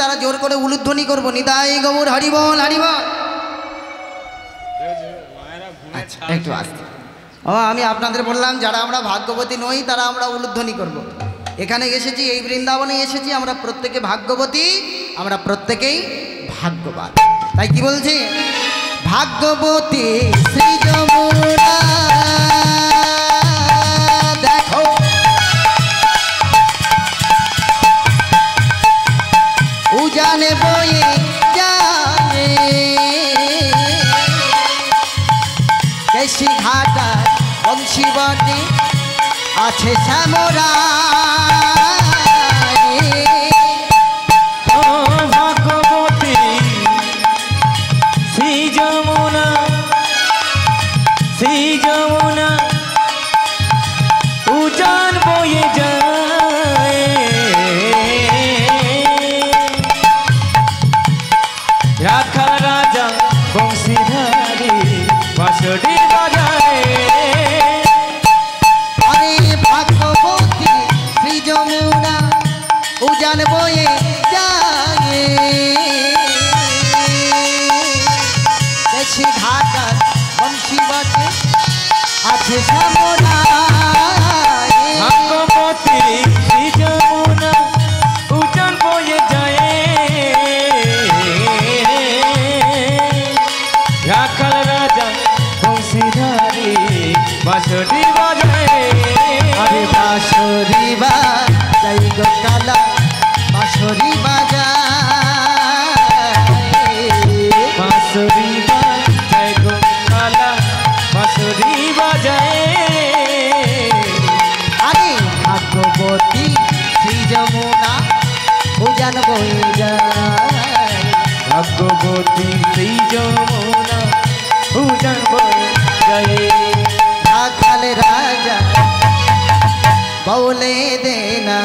তারা জোর করে উলুধ্বনি করবো নিতাই গৌর হরিবল হরিবল। আচ্ছা একটু আসতে। ও আমি আপনাদের বললাম যারা আমরা ভাগ্যবতী নই তারা আমরা উলুধ্বনি করব। এখানে এসেছি, এই বৃন্দাবনে এসেছি, আমরা প্রত্যেকে ভাগ্যবতী, আমরা প্রত্যেকেই ভাগ্যবান। তাই কি বলছি? ভাগ্যবতী শ্রী যমুনা দেখো উজানে বয়ে যায় কেশি ঘাটা বংশী বটে আছে শ্যামরা। ভাগ্যবতী শ্রী যমুনা, শ্রী যমুনা উজান বয়ে যায় রাখাল রাজা বংশীধারী বাঁশরি বাজায়। আরে ভাগ্যবতী শ্রী যমুনা উজান বয়ে যায় দেশি ঘাটার বংশী বটে আছে শ্যামরা। ভাগ্যবতী শ্রী যমুনা উজান বয়ে যায় রাখাল রাজা বংশীধারী বাঁশরি বাজায়। আরে বাঁশরি বাজাই গো কালা বাঁশরি বাজায় বাঁশরি বাজায় গো কালা বাঁশরি বাজায়। আরে ভাগ্যবতী শ্রী যমুনা উজান বয়ে যায়। ভাগ্যবতী শ্রী যমুনা উজান বয়ে যায় রাখাল রাজা বলে দেনা,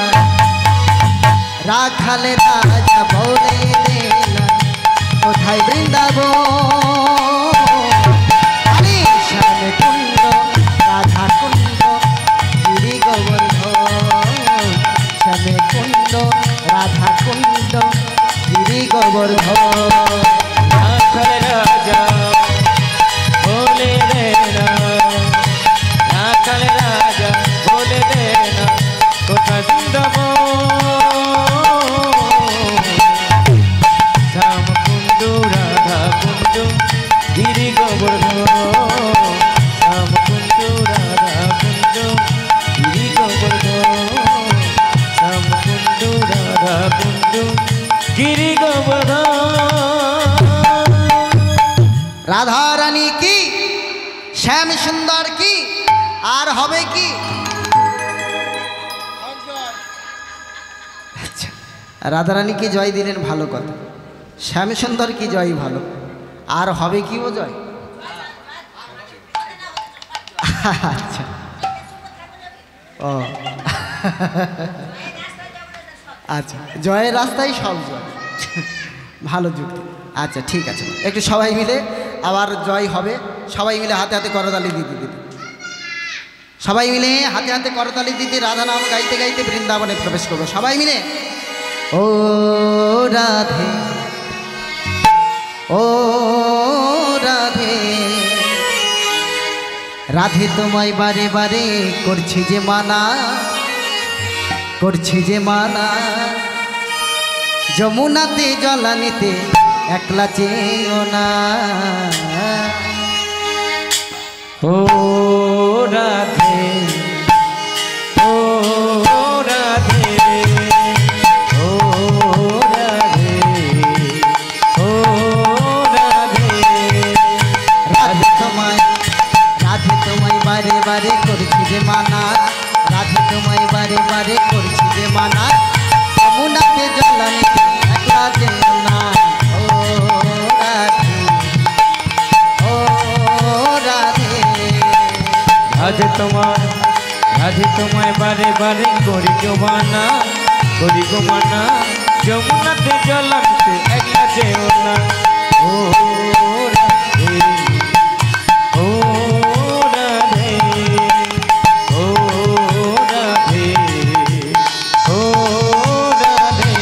রাখাল রাজা বলে দেনা কোথায় বৃন্দাবন। আরে শ্যাম কুণ্ড রাধা কুণ্ড গিরি গোবর্ধন, শ্যাম কুণ্ড রাধা কুণ্ড গিরি গোবর্ধন। রাখাল রাজা বলে দেনা, রাখাল রাজা বলে দেনা কোথায় বৃন্দাবন। শ্যাম কুণ্ড রাধা কুণ্ড গিরি গোবর্ধন, শ্যাম কুণ্ড রাধা কুণ্ড গিরি গোবর্ধন, শ্যাম কুণ্ড রাধা কুণ্ড গিরি গোবর্ধন। রাধা রানী কি, শ্যাম সুন্দর কি, আর হবে কি? আচ্ছা, রাধা রানী কি জয় দিলেন, ভালো কথা। শ্যাম সুন্দর কি জয় ভালো, আর হবে কি ও জয়? আচ্ছা ও আচ্ছা, জয়ের রাস্তায় সব জয়, ভালো যুক্তি। আচ্ছা ঠিক আছে, একটু সবাই মিলে আবার জয় হবে। সবাই মিলে হাতে হাতে করতালি দিতে দিতে, সবাই মিলে হাতে হাতে করতালি দিতে রাধা নাম গাইতে গাইতে বৃন্দাবনে প্রবেশ করবো সবাই মিলে। ও রাধে ও রাধে রাধে তোমায় বারে বারে করছি যে মানা, করছি যে মানা, যমুনাতে জলানিতে একলা চেও না। ও রাধে ও রাধে ও রাধে ও রাধে। রাধে তোমায় বারে বারে করছি যে মানা, রাধে তোমায় বারে বারে করছি যে মানা, যমুনাতে জলানিতে একলা চেও না। ও রাধে ও রাধে। রাধে তোমায় বারে বারে করি গো মানা, করি গো মানা, যমুনাতে জলানিতে একলা যেও না। ও রাধে ও রাধে ও রাধে ও রাধে।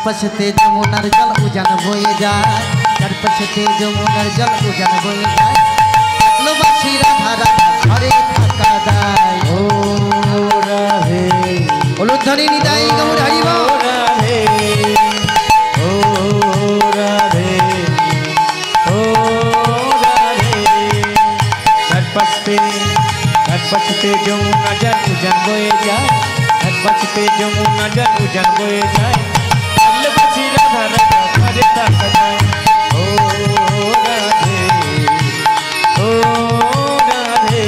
চারপাশেতে যমুনার জল উজান বয়ে যায়, চারপাশেতে যমুনার জল উজান বয়ে যায়, ভালোবাসি রাধা রাধা ঘরে থাকা দায়। ও রাধে হলুধ্বনি নিতাই গৌর হরি বল। রাধে ও রাধে ও রাধে। চারপাশে যমুনা জল উজান বয়ে যায়, চারপাশে যমুনা জল উজান বয়ে যায়, ভালোবাসি রাধা রাধা ঘরে থাকা দায়। ও রাধে ও রাধে।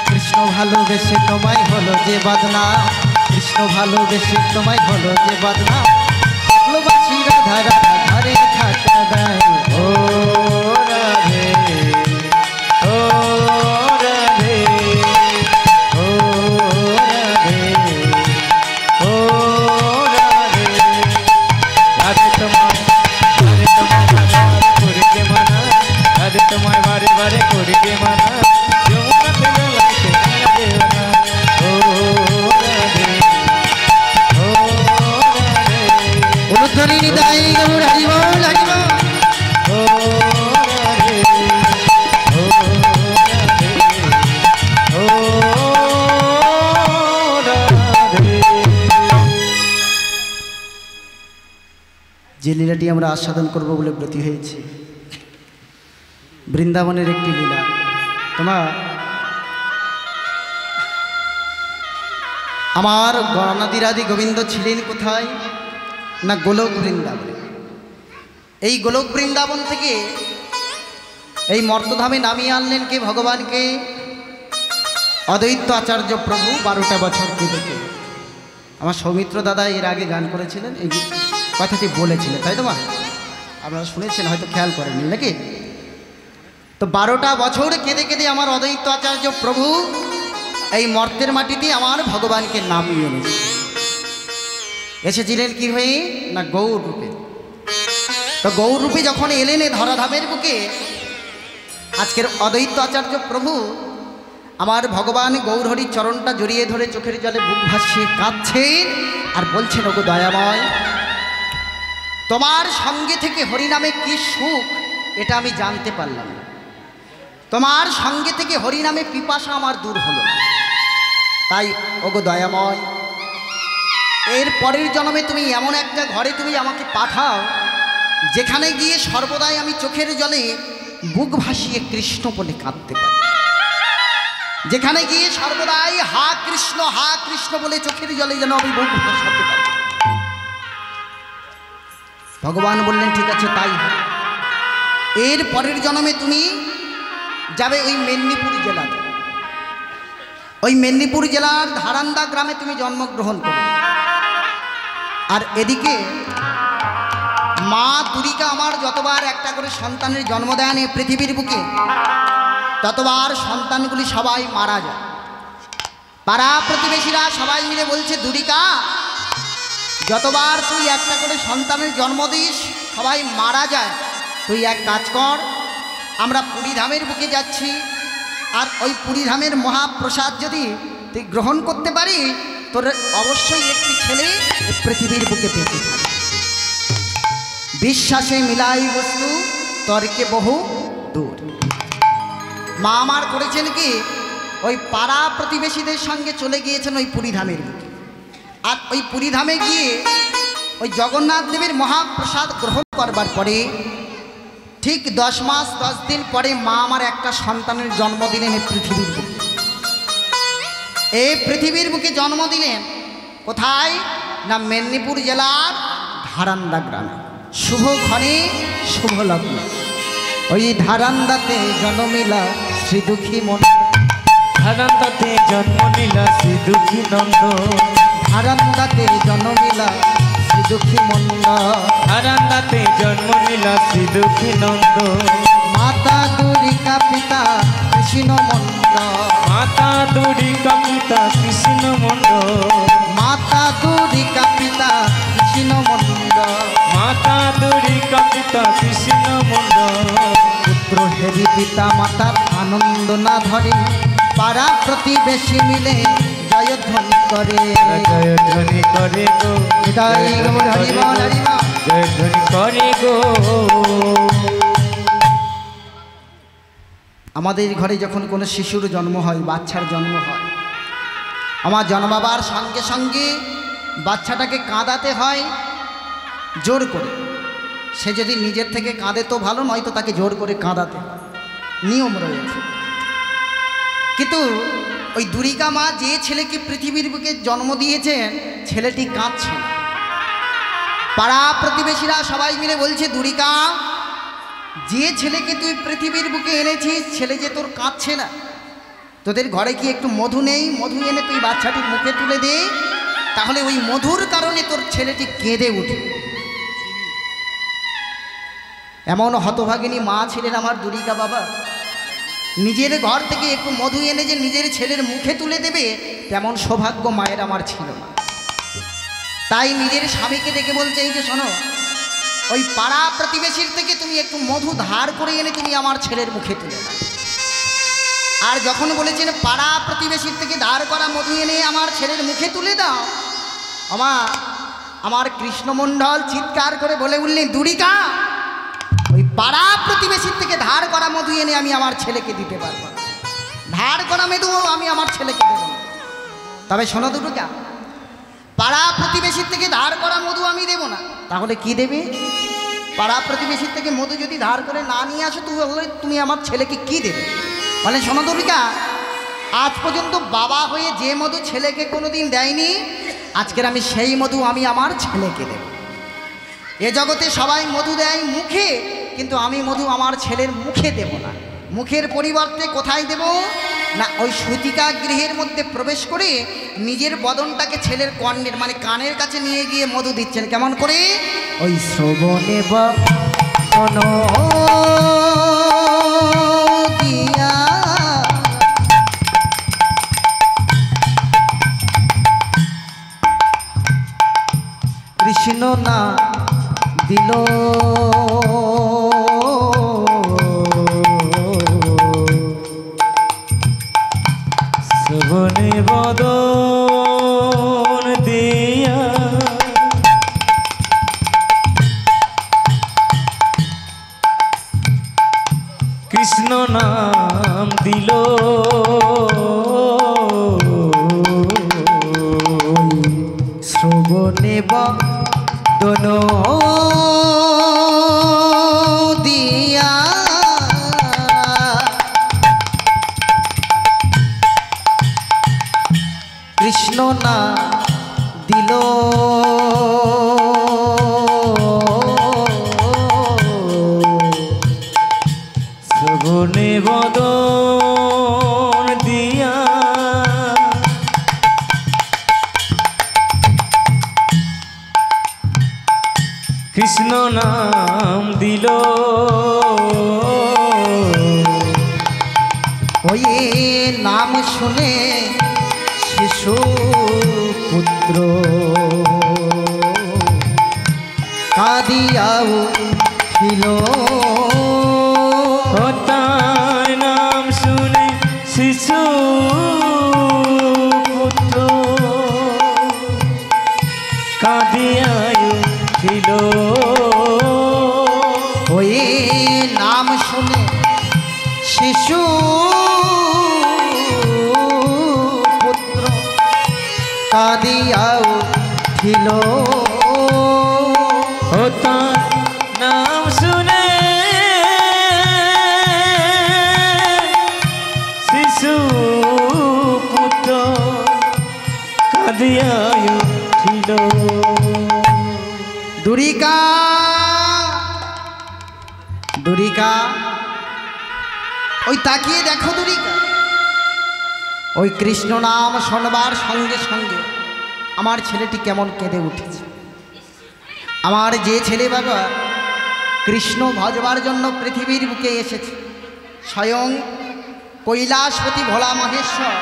কৃষ্ণ ভালোবেসে তোমায় হলো যে বাদনা, কৃষ্ণ ভালোবেসে তোমায় হলো যে বাদনা, ভালোবাসি রাধা রাধা ঘরে থাকা দায়। ও রাধে ও রাধে ও রাধে ও রাধে। রাধে তোমায় করবে মানা, রাধে তোমায় বারে বারে করবে মানা, যমুনাতে জলাতে লাগে না। ও রাধে ও রাধে। হলুধ্বনি নিতাই গৌর হরি বল হরি বল। ও রাধে ও রাধে ও রাধে। যে লীলাটি আমরা আস্বাদন করব বলে ব্রতী হয়েছি, বৃন্দাবনের একটি লীলা। তোমার আমার গণাদিরাদি গোবিন্দ ছিলেন কোথায় না গোলক বৃন্দাবনে। এই গোলক বৃন্দাবন থেকে এই মর্তধামে নামিয়ে আনলেন কে ভগবানকে অদ্বৈত আচার্য প্রভু 12টা বছর কেঁদে। আমার সৌমিত্র দাদা এর আগে গান করেছিলেন, এই কথাটি বলেছিলেন, তাই তো মা? আপনারা শুনেছেন, হয়তো খেয়াল করেননি নাকি? তো 12টা বছর কেঁদে কেঁদে আমার অদ্বৈত আচার্য প্রভু এই মর্তের মাটিতে আমার ভগবানকে নামিয়ে এনেছে। এসেছিলেন কি হয়ে না গৌর রূপে। তো গৌর রূপে যখন এলেন ধরাধামের বুকে, আজকের অদ্বৈত আচার্য প্রভু আমার ভগবান গৌরহরির চরণটা জড়িয়ে ধরে চোখের জলে বুক ভাসিয়ে কাঁদছেন আর বলছেন, ওগো দয়াময়, তোমার সঙ্গে থেকে হরিনামে কি সুখ এটা আমি জানতে পারলাম, তোমার সঙ্গে থেকে হরিনামে পিপাসা আমার দূর হলো। তাই ওগো দয়াময়, এর পরের জন্মে তুমি এমন একটা ঘরে তুমি আমাকে পাঠাও, যেখানে গিয়ে সর্বদাই আমি চোখের জলে বুক ভাসিয়ে কৃষ্ণ বলে কাঁদতে পারি, যেখানে গিয়ে সর্বদাই হা কৃষ্ণ বলে চোখের জলে যেন আমি বুক ভাসাতে পারি। ভগবান বললেন, ঠিক আছে তাই হবে। এর পরের জন্মে তুমি যাবে ওই মেদিনীপুর জেলাতে, ওই মেদিনীপুর জেলার ধারান্দা গ্রামে তুমি জন্মগ্রহণ করবে। আর এদিকে মা দুর্গা আমার যতবার একটা করে সন্তানের জন্ম দেন এই পৃথিবীর বুকে, ততবার সন্তানগুলি সবাই মারা যায়। পাড়া প্রতিবেশীরা সবাই মিলে বলছে, দুর্গা যতবার তুই একটা করে সন্তানের জন্ম দিস সবাই মারা যায়, তুই এক কাজ কর, আমরা পুরীধামের বুকে যাচ্ছি, আর ওই পুরীধামের মহাপ্রসাদ যদি তুই গ্রহণ করতে পারি, তোর অবশ্যই একটি ছেলে পৃথিবীর বুকে বেঁচে থাকবে। বিশ্বাসে মিলাই বস্তু, তর্কে বহু দূর। মা আমার করেছেন কি, ওই পাড়া প্রতিবেশীদের সঙ্গে চলে গিয়েছেন ওই পুরীধামের বুকে। আর ওই পুরীধামে গিয়ে ওই জগন্নাথ দেবের মহাপ্রসাদ গ্রহণ করবার পরে ঠিক 10 মাস 10 দিন পরে মা আমার একটা সন্তানের জন্ম দিলেন এই পৃথিবীর বুকে। এই পৃথিবীর বুকে জন্ম দিলেন কোথায় না মেদিনীপুর জেলার ধারান্দা গ্রামে। শুভ ঘরে শুভ লগ্ন, ওই ধারান্দাতে জন্মিলা শ্রী দুঃখী মন, ধারান্দাতে জন্ম নিলা শ্রী দুঃখী নন্দ, হারান্দাতে জন্মিলা শ্রী দুঃখী মন্দ, হারান্দাতে জন্ম নিলা শ্রী দুঃখী নন্দ, মাতা দুরিকা পিতা কৃষ্ণ মন্দ, মাতা দুরিকা পিতা কৃষ্ণ মন্দ, মাতা দুরিকা পিতা কৃষ্ণ মন্দ, মাতা দুরিকা পিতা কৃষ্ণ মন্দ, পুত্র হেরি পিতা মাতার আনন্দ না ধরে, পাড়া প্রতিবেশী মিলে জয়ধ্বনি করে, জয়ধ্বনি করে গো, হৃদয় গৌর হরি বল হরি বল। জয়ধ্বনি করে গো। আমাদের ঘরে যখন কোনো শিশুর জন্ম হয়, বাচ্চার জন্ম হয়, আমার জন্মাবার সঙ্গে সঙ্গে বাচ্চাটাকে কাঁদাতে হয় জোর করে। সে যদি নিজের থেকে কাঁদে তো ভালো, নয়তো তাকে জোর করে কাঁদাতে হয়, নিয়ম রয়েছে। কিন্তু ওই দুরিকা মা যে ছেলেকে পৃথিবীর বুকে জন্ম দিয়েছেন, ছেলেটি কাঁদছে না। পাড়া প্রতিবেশীরা সবাই মিলে বলছে, দুরিকা, যে ছেলেকে তুই পৃথিবীর বুকে এনেছিস, ছেলে যে তোর কাঁদছে না, তোদের ঘরে কি একটু মধু নেই? মধু এনে তুই বাচ্চাটির মুখে তুলে দে, তাহলে ওই মধুর কারণে তোর ছেলেটি কেঁদে উঠে। এমন হতভাগিনী মা ছিলেন আমার দুরিকা বাবা। নিজের ঘর থেকে একটু মধু এনে যে নিজের ছেলের মুখে তুলে দেবে, তেমন সৌভাগ্য মায়ের আমার ছিল না। তাই নিজের স্বামীকে ডেকে বলছে, এই যে শোনো, ওই পাড়া প্রতিবেশীর থেকে তুমি একটু মধু ধার করে এনে তুমি আমার ছেলের মুখে তুলে দাও। আর যখন বলেছেন পাড়া প্রতিবেশীর থেকে ধার করা মধু এনে আমার ছেলের মুখে তুলে দাও, আমার কৃষ্ণমণ্ডল চিৎকার করে বলে উঠলেন, দুরিকা, ওই পাড়া প্রতিবেশীর থেকে ধার করা মধু এনে আমি আমার ছেলেকে দিতে পারবো না, ধার করা মধু আমি আমার ছেলেকে দেব না। তবে শোনো দুরিকা, পাড়া প্রতিবেশীর থেকে ধার করা মধু আমি দেব না, তাহলে কি দেবে? পাড়া প্রতিবেশীর থেকে মধু যদি ধার করে না নিয়ে আসো, তুমি আমার ছেলেকে কি দেবে? বলে, শোনো দুরিকা, আজ পর্যন্ত বাবা হয়ে যে মধু ছেলেকে কোনোদিন দেয়নি, আজকের আমি সেই মধু আমি আমার ছেলেকে দেব। এ জগতে সবাই মধু দেয় মুখে, কিন্তু আমি মধু আমার ছেলের মুখে দেব না। মুখের পরিবর্তে কোথায় দেব না, ওই সুতিকা গৃহের মধ্যে প্রবেশ করে নিজের বদনটাকে ছেলের কর্ণের মানে কানের কাছে নিয়ে গিয়ে মধু দিচ্ছেন। কেমন করে? ওই শ্রবণে বদন দিয়া কৃষ্ণ না দিল শ্রবণে বদন দিয়া কৃষ্ণ নাম দিল, শ্রবণে বদন দিয়া কৃষ্ণ না দিল শ্রবণে বদন দিয়া কৃষ্ণ নাম দিল, ওই নাম শুনে শিশু পুত্র কাঁদিয়া উঠিল। তার নাম শুনে শিশু পুত্র কাঁদিয়া উঠিল, ওই নাম শুনে শিশু পুত্র কাঁদিয়া উঠিল। তার নাম শুনে শিশু পুত্র কাঁদিয়া উঠিল। দুরিকা, দুরিকা, ওই তাকিয়ে দেখো দুরিকা, ওই কৃষ্ণ নাম শোনবার সঙ্গে সঙ্গে আমার ছেলেটি কেমন কেঁদে উঠেছে। আমার যে ছেলে বাবা কৃষ্ণ ভজবার জন্য পৃথিবীর বুকে এসেছে, স্বয়ং কৈলাসপতি ভোলা মহেশ্বর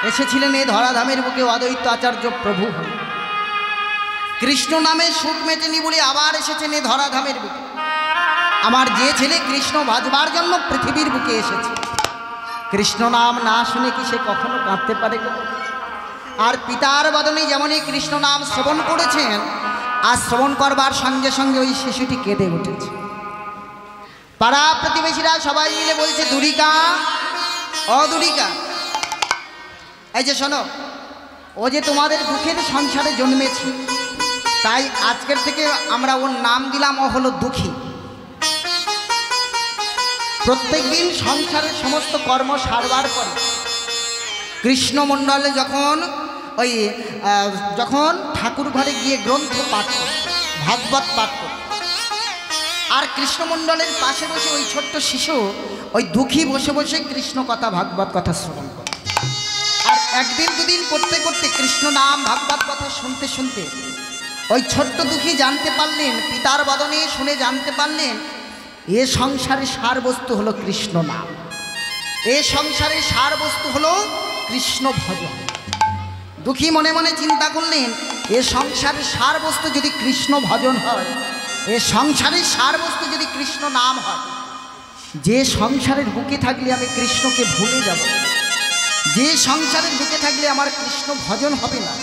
এসেছিলেন এ ধরাধামের বুকে অদ্বৈত আচার্য প্রভু হয়ে। কৃষ্ণ নামে সুখ মেটেনি বলে আবার এসেছেন এ ধরাধামের বুকে। আমার যে ছেলে কৃষ্ণ ভজবার জন্য পৃথিবীর বুকে এসেছে, কৃষ্ণ নাম না শুনে কি সে কখনো কাঁদতে পারে? আর পিতার বদনে যেমনই কৃষ্ণ নাম শ্রবণ করেছেন, আর শ্রবণ করবার সঙ্গে সঙ্গে ওই শিশুটি কেঁদে উঠেছে। পাড়া প্রতিবেশীরা সবাই মিলে বলছে, দুরিকা, ও দুরিকা, এই যে শোনো, ও যে তোমাদের দুঃখের সংসারে জন্মেছে, তাই আজকের থেকে আমরা ওর নাম দিলাম, ও হলো দুঃখী। প্রত্যেক দিন সংসারের সমস্ত কর্ম সারবার পরে কৃষ্ণমণ্ডলে যখন ঠাকুর ঘরে গিয়ে গ্রন্থ পাঠ করত, ভাগবত পাঠ করত, আর কৃষ্ণমণ্ডলের পাশে বসে ওই ছোট্ট শিশু ওই দুঃখী বসে বসে কৃষ্ণ কথা ভাগবত কথা শ্রবণ করত। আর একদিন দুদিন করতে করতে কৃষ্ণ নাম ভাগবত কথা শুনতে শুনতে ওই ছোট্ট দুঃখী জানতে পারলেন, পিতার বদনে শুনে জানতে পারলেন, এ সংসারের সার বস্তু হলো কৃষ্ণ নাম, এ সংসারের সার বস্তু হলো কৃষ্ণ ভজন। দুঃখী মনে মনে চিন্তা করলেন, এ সংসারের সার বস্তু যদি কৃষ্ণ ভজন হয়, এ সংসারের সার বস্তু যদি কৃষ্ণ নাম হয়, যে সংসারের বুকে থাকলে আমি কৃষ্ণকে ভুলে যাব, যে সংসারের বুকে থাকলে আমার কৃষ্ণ ভজন হবে না,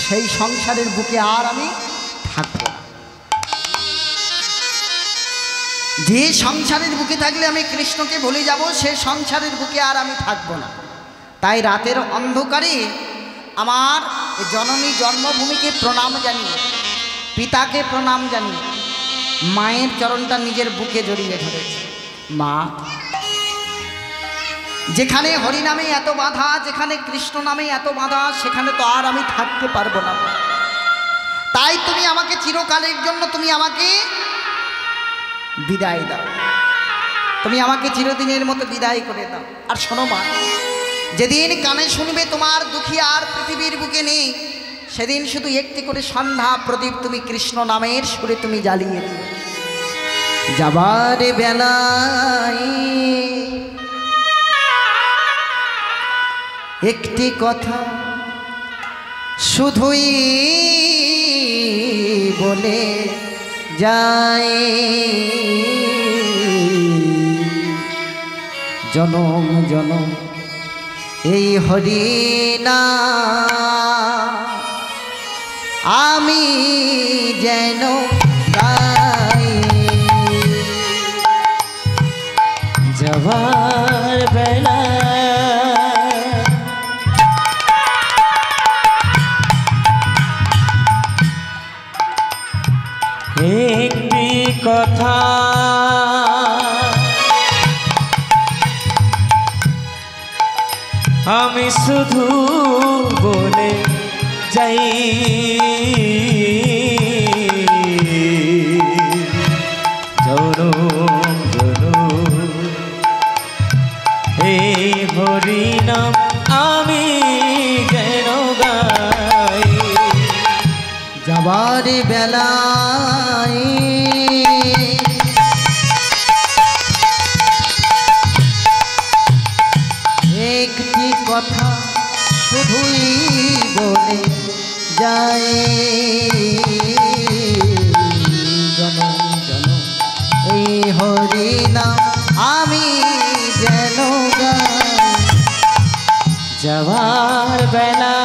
সেই সংসারের বুকে আর আমি থাকব না। যে সংসারের বুকে থাকলে আমি কৃষ্ণকে ভুলে যাব, সে সংসারের বুকে আর আমি থাকব না। তাই রাতের অন্ধকারে আমার জননী জন্মভূমিকে প্রণাম জানিয়ে, পিতাকে প্রণাম জানিয়ে মায়ের চরণটা নিজের বুকে জড়িয়ে ধরেছে। মা, যেখানে হরিনামে এত বাধা, যেখানে কৃষ্ণ নামে এত বাধা, সেখানে তো আর আমি থাকতে পারবো না। তাই তুমি আমাকে চিরকালের জন্য তুমি আমাকে বিদায় দাও, তুমি আমাকে চিরদিনের মতো বিদায় করে দাও। আর শোনো মা, যেদিন কানে শুনবে তোমার দুঃখী আর পৃথিবীর বুকে নেই, সেদিন শুধু একটি করে সন্ধ্যা প্রদীপ তুমি কৃষ্ণ নামের সুরে তুমি জ্বালিয়ে দিও। যাবার বেলায় একটি কথা শুধুই বলে যায়, জনম জনম এই হরিনাম আমি যেন গাই। যাবার বেলা একটি কথা আমি শুধু বলে যাই, জনম জনম এই হরিনাম আমি যেন গাই। যাবার বেলায় একটি কথা শুধুই বলে যায়, জনম জনম এই হরিনাম আমি যেন গাই। যাবার বেলা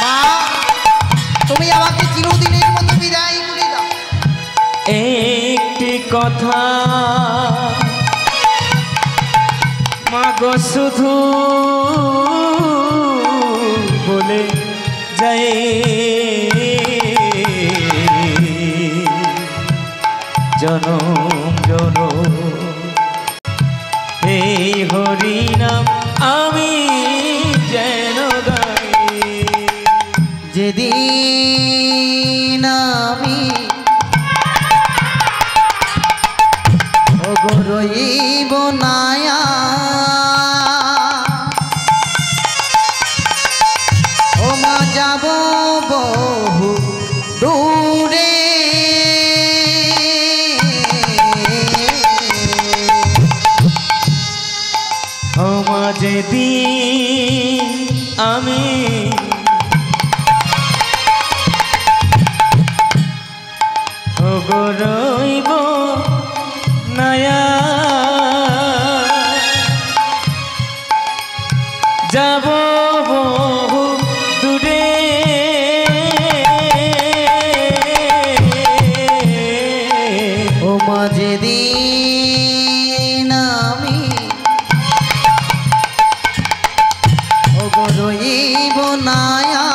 মা, তুমি আমাকে চিরদিনের মতো বিদায় করে দাও। একটি কথা মাগো শুধু বলে যাই, জনম জনম এই হরিনাম আমি যেন গাই। যেদিন আমি রইব নায়া যাব বহু দূরে ক্ষমা যেদিন আমি রইব নায়া যাব বহু দূরে ও মাঝে দিন আমি রইব নায়া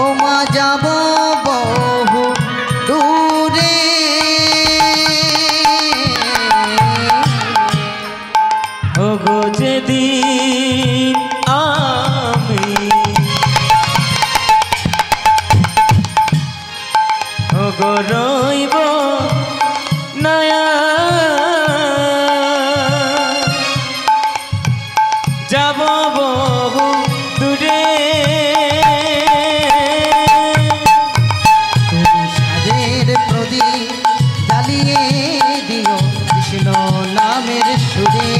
ও মা যাব বহু দূরে ওগো যেদিন আমি ওগো রইব নায়া যাব বহু দূরে তুমি সাজের প্রদীপ জ্বালিয়ে দিও কৃষ্ণ নামের সুরে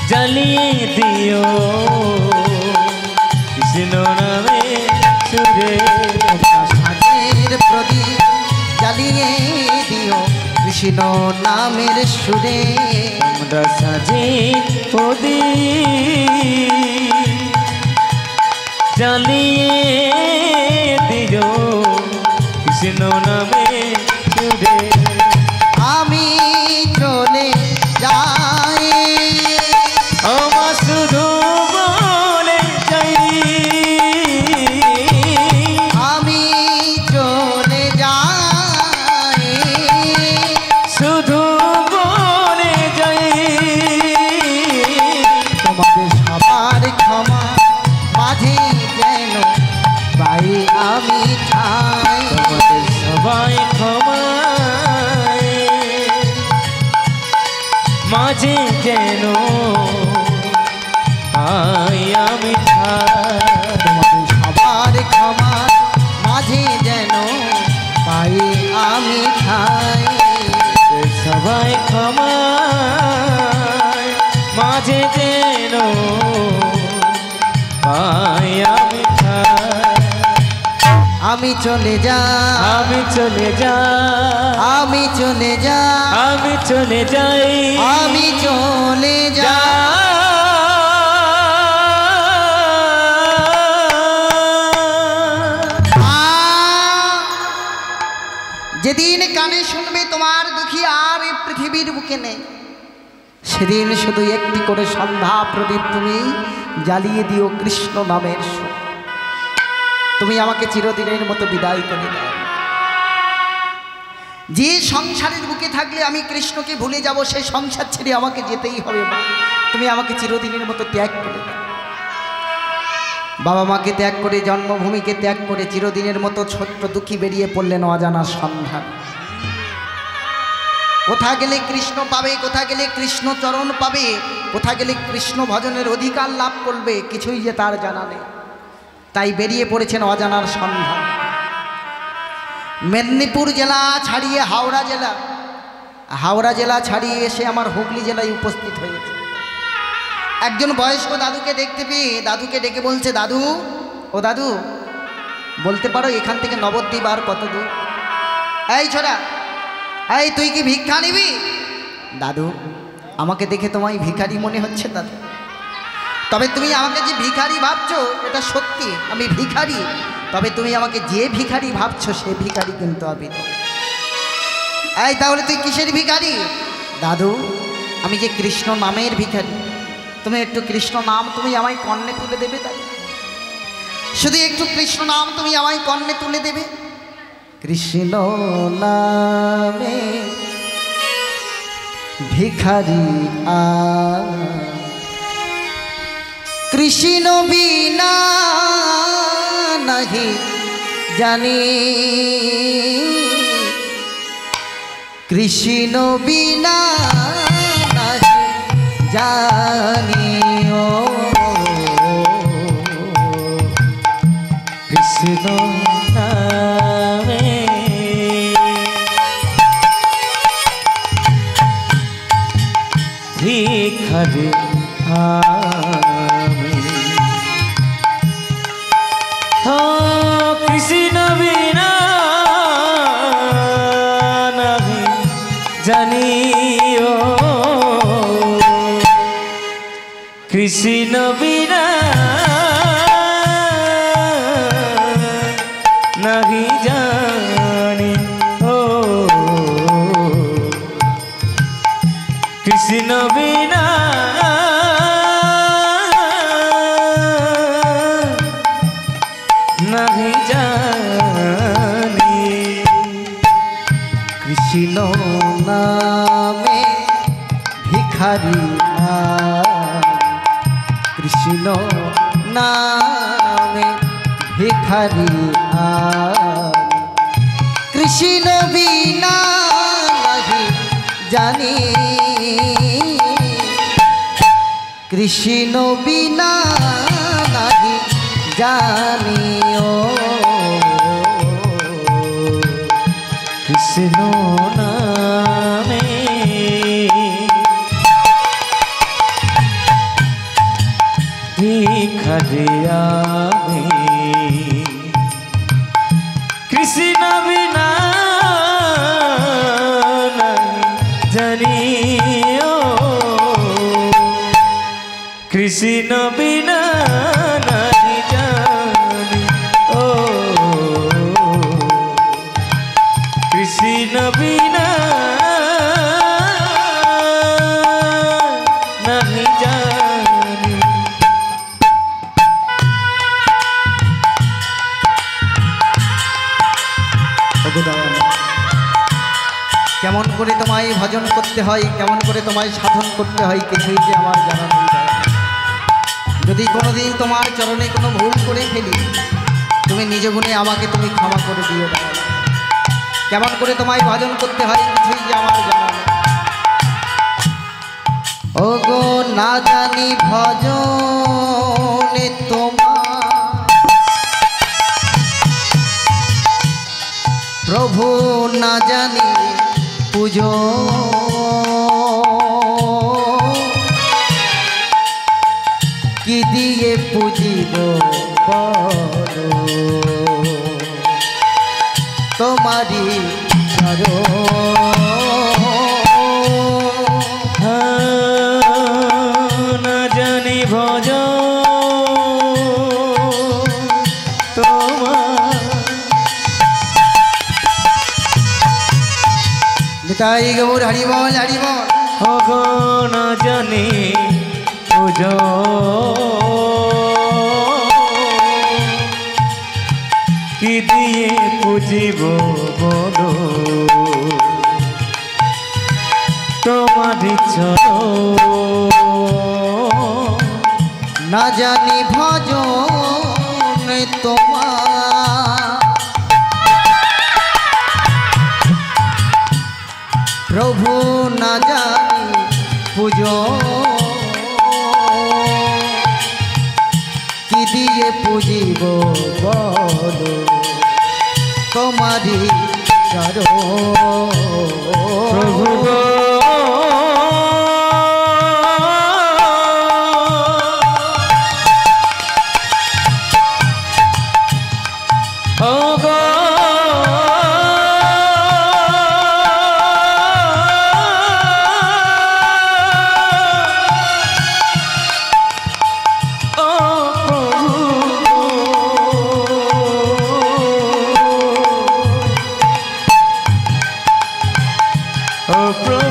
জ্বালিয়ে দিও কৃষ্ণ নামে সুরে সাজের প্রদীপ জ্বালিয়ে দিও কৃষ্ণ নামের সুরে আমরা সাজে প্রদীপ জ্বালিয়ে দিও কৃষ্ণ নামে সুরে আমি চলে যাই আমার শুধু বলে যাই আমি চলে যাই শুধু বলে যাই তোমাদের সবার ক্ষমা মাঝে যেন পাই আমি ঠাই তোমাদের সবাই ক্ষমায় মাঝে যেন আই আমি তোমাদের সবার ক্ষমা মাঝে যেন পাই আমি ঠাই সবাই ক্ষমায় মাঝে যেন আই আমি আমি চলে যা আমি চলে যা আমি চলে যা আমি চলে যাই আমি চলে যা যেদিন কানে শুনবে তোমার দুঃখী আর এই পৃথিবীর বুকে নেই সেদিন শুধু একটি করে সন্ধ্যা প্রদীপ তুমি জ্বালিয়ে দিও কৃষ্ণ নামের সুর। তুমি আমাকে চিরদিনের মতো বিদায় করে দাও। যে সংসারের বুকে থাকলে আমি কৃষ্ণকে ভুলে যাব সেই সংসার ছেড়ে আমাকে যেতেই হবে মা। তুমি আমাকে চিরদিনের মতো ত্যাগ করে দাও। বাবা মাকে ত্যাগ করে জন্মভূমিকে ত্যাগ করে চিরদিনের মতো ছোট্ট দুঃখী বেরিয়ে পড়লেন অজানা সন্ধান। কোথা গেলে কৃষ্ণ পাবে, কোথা গেলে কৃষ্ণ চরণ পাবে, কোথা গেলে কৃষ্ণ ভজনের অধিকার লাভ করবে কিছুই যে তার জানা নেই। তাই বেরিয়ে পড়েছেন অজানার সন্ধান। মেদিনীপুর জেলা ছাড়িয়ে হাওড়া জেলা ছাড়িয়ে এসে আমার হুগলি জেলায় উপস্থিত হয়েছে। একজন বয়স্ক দাদুকে দেখতে পেয়ে দাদুকে ডেকে বলছে, দাদু ও দাদু বলতে পারো এখান থেকে নবদ্বীপ আর কত দূর? এই ছোড়া, এই তুই কি ভিক্ষা নিবি? দাদু আমাকে দেখে তোমায় ভিখারি মনে হচ্ছে দাদু, তবে তুমি আমাকে যে ভিখারি ভাবছো এটা সত্যি, আমি ভিখারি। তবে তুমি আমাকে যে ভিখারি ভাবছো সে ভিখারি কিন্তু আমি না। এই তাহলে তুই কিসের ভিখারি? দাদু আমি যে কৃষ্ণ নামের ভিখারি। তুমি একটু কৃষ্ণ নাম তুমি আমায় কর্ণে তুলে দেবে দাদু, শুধু একটু কৃষ্ণ নাম তুমি আমায় কর্ণে তুলে দেবে। কৃষ্ণ নামে ভিখারি আ কৃষ্ণ বিনা নাহি জানি, কৃষ্ণ বিনা নাহি জানিও কৃষ্ণ নামে ভিখারি আমি কৃষ্ণ বিনা নাহি জানিও কৃষ্ণ বিনা নাহি জানি ও কৃষ্ণ বিনা নাহি জানি কৃষ্ণ নামে ভিখারি কৃষ্ণ নামে ভিখারি কৃষ্ণ বিনা নাহি জানি কৃষ্ণ বিনা নাহি জানিও কৃষ্ণ নামে ভিখারি আমি কৃষ্ণ বিনা নাহি জানিও কৃষ্ণ বিনা নাহি জানি ও কৃষ্ণ বিনা নাহি জানি কেমন করে তোমায় ভজন করতে হয়, কেমন করে তোমায় সাধন করতে হয়, কিছুই যে আমার জানা নেই। যদি কোনোদিন তোমার চরণে কোনো ভুল করে ফেলি, তুমি নিজ গুণে আমাকে তুমি ক্ষমা করে দিও। কেমন করে তোমায় ভজন করতে হয়, কিছুই যে আমার জানা নেই। ও গো না জানি ভজনে তোমার প্রভু, না জানি পুজো কি দিয়ে পুজিব বলো তোমারি না জানি ভজ তোমার নিতাই গৌর হরি বল হরি বল। ওগো না জানি পুজো কি দিয়ে পুজিব বলো তোমারি চরণ না জানি ভজন তোমার প্রভু, না জানি পুজো কি দিয়ে পুজিব বলো তোমারি চরণ প্রভু গো প্রভু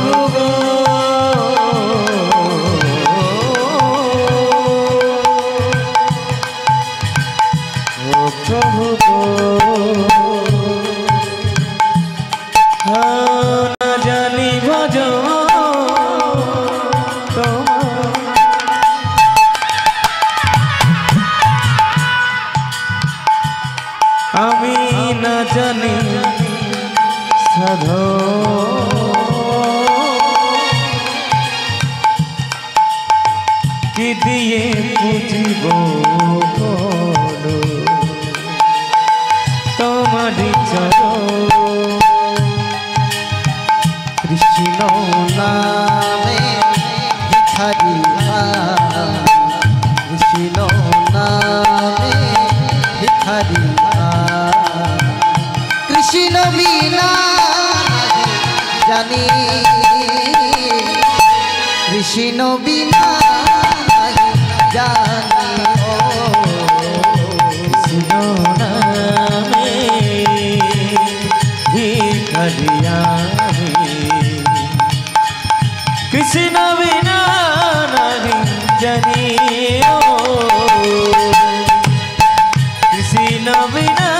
গো বলো তোমারই চরণ কৃষ্ণ নামে ভিখারি কৃষ্ণ নামে ভিখারি কৃষ্ণ বিনা জানি কৃষ্ণ বিনা জানি ও কৃষ্ণ নামে ভিখারি আমি কৃষ্ণ বিনা নাহি জানি ও কৃষ্ণ বিনা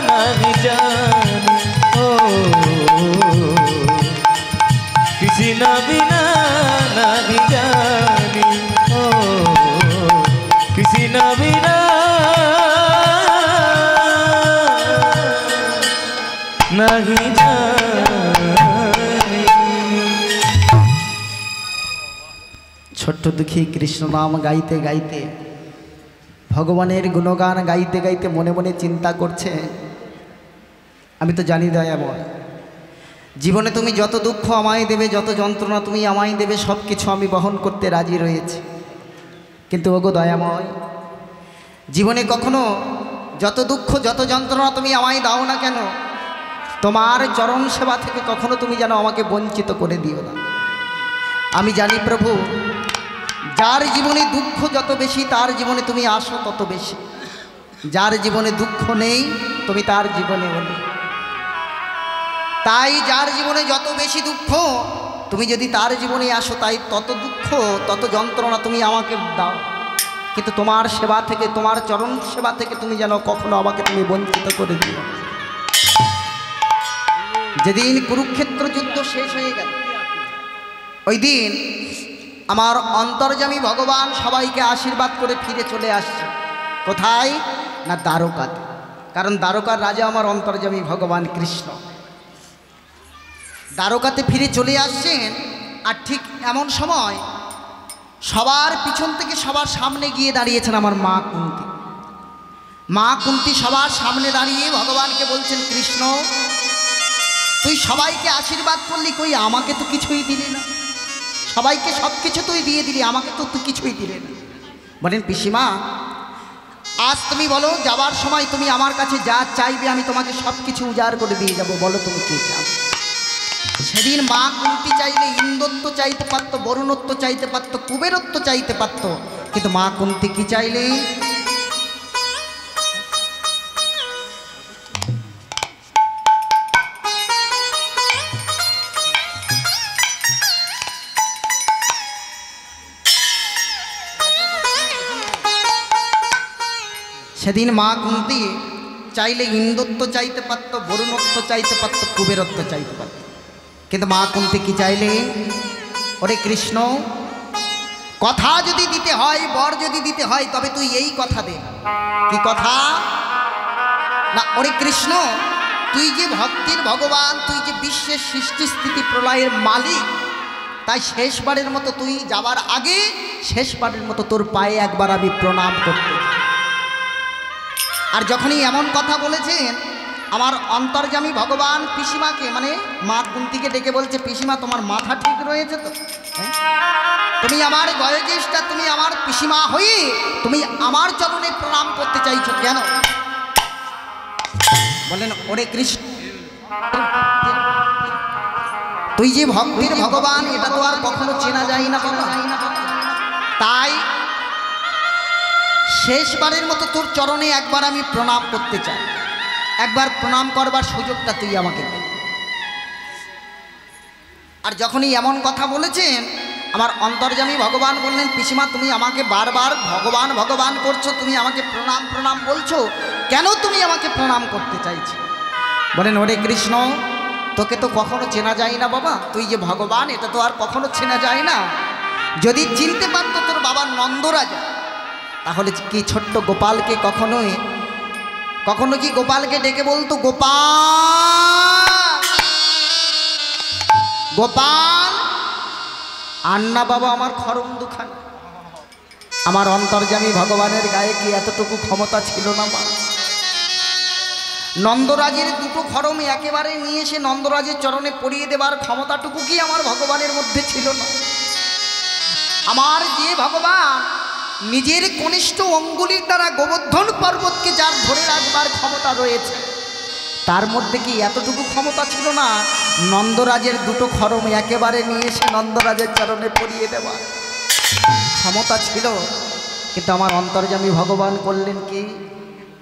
নাহি জানি ও কৃষ্ণ বিনা নাহি জানি ও কৃষ্ণ বিনা নাহি জানি। ছোট্ট দুঃখী কৃষ্ণ নাম গাইতে গাইতে ভগবানের গুণগান গাইতে গাইতে মনে মনে চিন্তা করছে, আমি তো জানি দয়াময়, জীবনে তুমি যত দুঃখ আমায় দেবে, যত যন্ত্রণা তুমি আমায় দেবে, সব কিছু আমি বহন করতে রাজি রয়েছি। কিন্তু ওগো দয়াময়, জীবনে কখনো যত দুঃখ যত যন্ত্রণা তুমি আমায় দাও না কেন, তোমার চরণ সেবা থেকে কখনো তুমি যেন আমাকে বঞ্চিত করে দিও না। আমি জানি প্রভু, যার জীবনে দুঃখ যত বেশি তার জীবনে তুমি আসো তত বেশি, যার জীবনে দুঃখ নেই তুমি তার জীবনে নেই। তাই যার জীবনে যত বেশি দুঃখ তুমি যদি তার জীবনে আসো, তাই তত দুঃখ তত যন্ত্রণা তুমি আমাকে দাও, কিন্তু তোমার সেবা থেকে, তোমার চরণ সেবা থেকে তুমি যেন কখনো আমাকে তুমি বঞ্চিত করে দিও। যেদিন কুরুক্ষেত্র যুদ্ধ শেষ হয়ে গেল, ওই দিন আমার অন্তর্যামী ভগবান সবাইকে আশীর্বাদ করে ফিরে চলে আসছে। কোথায় না দ্বারকাতে, কারণ দ্বারকার রাজা আমার অন্তর্যামী ভগবান কৃষ্ণ। দ্বারকাতে ফিরে চলে আসছেন, আর ঠিক এমন সময় সবার পিছন থেকে সবার সামনে গিয়ে দাঁড়িয়েছেন আমার মা কুন্তি। মা কুন্তি সবার সামনে দাঁড়িয়ে ভগবানকে বলছেন, কৃষ্ণ তুই সবাইকে আশীর্বাদ করলি, কই আমাকে তো কিছুই দিলি না, সবাইকে সব কিছু তুই দিয়ে দিলি, আমাকে তো তুই কিছুই দিলি না। বলেন পিসিমা, আজ তুমি বলো যাবার সময় তুমি আমার কাছে যা চাইবে আমি তোমাকে সব কিছু উজাড় করে দিয়ে যাব, বলো তুমি কে চাও। সেদিন মা কুন্তি চাইলে ইন্দ্রত্ব চাইতে পারত, বরুণত্ব চাইতে পারত, কুবেরত্ব চাইতে পারত, কিন্তু মা কুন্তি কি চাইলে? সেদিন মা কুন্তি চাইলে ইন্দ্রত্ব চাইতে পারত, বরুণত্ব চাইতে পারত, কুবেরত্ব চাইতে পারত, কিন্তু মা কুন্তি কি চাইলে? ওরে কৃষ্ণ, কথা যদি দিতে হয়, বর যদি দিতে হয়, তবে তুই এই কথা দে। কি কথা? না ওরে কৃষ্ণ, তুই যে ভক্তির ভগবান, তুই যে বিশ্বের সৃষ্টি স্থিতি প্রলয়ের মালিক, তাই শেষবারের মতো তুই যাবার আগে শেষবারের মতো তোর পায়ে একবার আমি প্রণাম করতে। আর যখনই এমন কথা বলেছেন, আমার অন্তর্যামী ভগবান পিসিমাকে, মানে মা কুন্তিকে ডেকে বলছে, পিসিমা তোমার মাথা ঠিক রয়েছে তো? তুমি আমার বয়োজ্যেষ্ঠা, তুমি আমার পিসিমা হয়ে তুমি আমার চরণে প্রণাম করতে চাইছো কেন? বলেন ওরে কৃষ্ণ, তুই যে ভক্তির ভগবান এটা তো আর কখনো চেনা যায় না বাবা, তাই শেষবারের মতো তোর চরণে একবার আমি প্রণাম করতে চাই, একবার প্রণাম করবার সুযোগটা তুই আমাকে দে। আর যখনই এমন কথা বলেছেন, আমার অন্তর্যামী ভগবান বললেন, পিসিমা তুমি আমাকে বারবার ভগবান ভগবান করছো, তুমি আমাকে প্রণাম প্রণাম বলছো, কেন তুমি আমাকে প্রণাম করতে চাইছো? বলেন ওরে কৃষ্ণ, তোকে তো কখনো চেনা যায় না বাবা, তুই যে ভগবান এটা তো আর কখনো চেনা যায় না। যদি চিনতে পারতো তোর বাবার নন্দরাজা, তাহলে কি ছোট্ট গোপালকে কখনো কি গোপালকে ডেকে বলতো, গোপাল গোপাল আন্না বাবা আমার খরম দুখানা, আমার অন্তর্যামী ভগবানের গায়ে কি এতটুকু ক্ষমতা ছিল না মা? নন্দরাজের দুটো খড়ম একেবারে নিয়ে এসে নন্দরাজের চরণে পরিয়ে দেবার ক্ষমতাটুকু কি আমার ভগবানের মধ্যে ছিল না? আমার যে ভগবান নিজের কনিষ্ঠ অঙ্গুলির দ্বারা গোবর্ধন পর্বতকে যার ধরে রাখবার ক্ষমতা রয়েছে, তার মধ্যে কি এতটুকু ক্ষমতা ছিল না নন্দরাজের দুটো খড়ম একেবারে নিয়ে এসে নন্দরাজের চরণে পরিয়ে দেওয়া? ক্ষমতা ছিল, কিন্তু আমার অন্তর্যামী ভগবান করলেন কি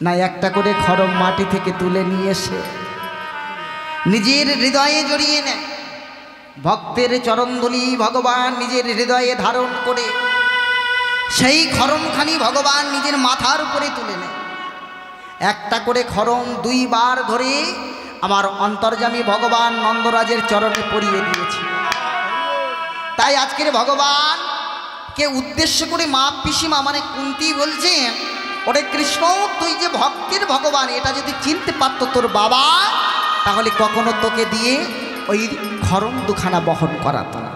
না, একটা করে খড়ম মাটি থেকে তুলে নিয়ে এসে নিজের হৃদয়ে জড়িয়ে নেয়। ভক্তের চরণধুলি ভগবান নিজের হৃদয়ে ধারণ করে সেই খড়মখানি ভগবান নিজের মাথার উপরে তুলে নেয়। একটা করে খড়ম 2 বার ধরে আমার অন্তর্যামী ভগবান নন্দরাজের চরণে পরিয়ে দিয়েছে। তাই আজকের ভগবানকে উদ্দেশ্য করে মা পিসিমা মানে কুন্তী বলছে, ওরে কৃষ্ণ, তুই যে ভক্তের ভগবান এটা যদি চিনতে পারতো তোর বাবা, তাহলে কখনো তোকে দিয়ে ওই খড়ম 2খানা বহন করাতো না।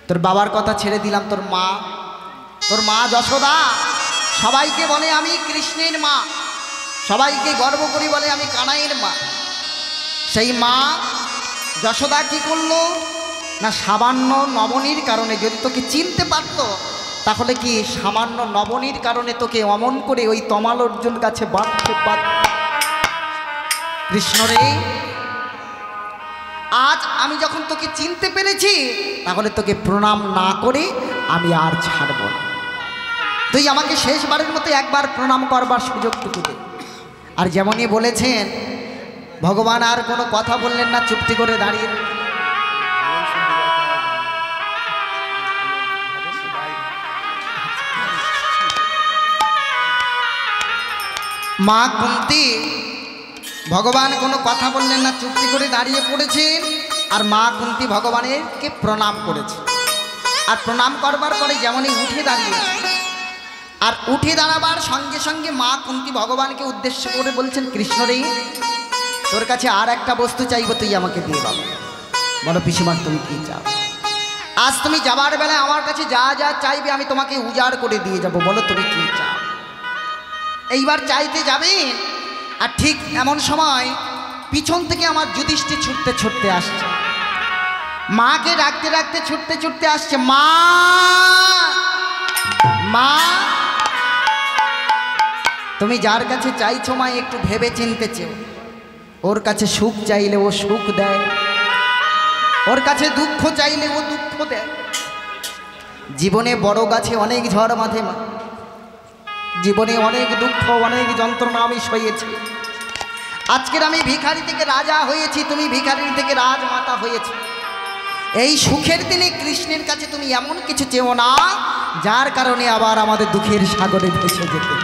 তোর বাবার কথা ছেড়ে দিলাম, তোর মা যশোদা সবাইকে বলে আমি কৃষ্ণের মা, সবাইকে গর্ব করি বলে আমি কানাইয়ের মা। সেই মা যশোদা কি করলো না, সামান্য নবনীর কারণে যদি তোকে চিনতে পারত, তাহলে কি সামান্য নবনীর কারণে তোকে অমন করে ওই তমাল অর্জুন গাছে বাঁধতে পারত? কৃষ্ণরে, আজ আমি যখন তোকে চিনতে পেরেছি, তাহলে তোকে প্রণাম না করে আমি আর ছাড়ব না। তুই আমাকে শেষবারের মতো একবার প্রণাম করবার সুযোগটুকু দে। আর যেমনই বলেছেন, ভগবান আর কোনো কথা বললেন না, চুপটি করে দাঁড়িয়ে। মা কুন্তী, ভগবান কোনো কথা বললেন না, চুপটি করে দাঁড়িয়ে পড়েছেন। আর মা কুন্তী ভগবানেরকে প্রণাম করেছে। আর প্রণাম করবার পরে যেমনই উঠে দাঁড়িয়েছে, আর উঠে দাঁড়াবার সঙ্গে সঙ্গে মা কুন্তী ভগবানকে উদ্দেশ্য করে বলছেন, কৃষ্ণরে, তোর কাছে আর একটা বস্তু চাইবো, তুই আমাকে দিয়ে বাবা। বলো পিসিমা, তুমি কি চাও? আজ তুমি যাবার বেলায় আমার কাছে যা যা চাইবে আমি তোমাকে উজাড় করে দিয়ে যাব। বলো তুমি কি চাও? এইবার চাইতে যাবেন, আর ঠিক এমন সময় পিছন থেকে আমার যুধিষ্ঠির ছুটতে ছুটতে আসছে। মাকে ডাকতে ডাকতে ছুটতে ছুটতে আসছে, মা মা, তুমি যার কাছে চাইছো মা, একটু ভেবে চিনতে চেও। ওর কাছে সুখ চাইলে ও সুখ দেয়, ওর কাছে দুঃখ চাইলে ও দুঃখ দেয়। জীবনে বড় গাছে অনেক ঝড় বাঁধে মা, জীবনে অনেক দুঃখ অনেক যন্ত্রণা আমি সইয়েছি। আজকের আমি ভিখারি থেকে রাজা হয়েছি, তুমি ভিখারির থেকে রাজমাতা হয়েছি। এই সুখের দিনে কৃষ্ণের কাছে তুমি এমন কিছু চেও না যার কারণে আবার আমাদের দুঃখের সাগরে ভেসে যেতে।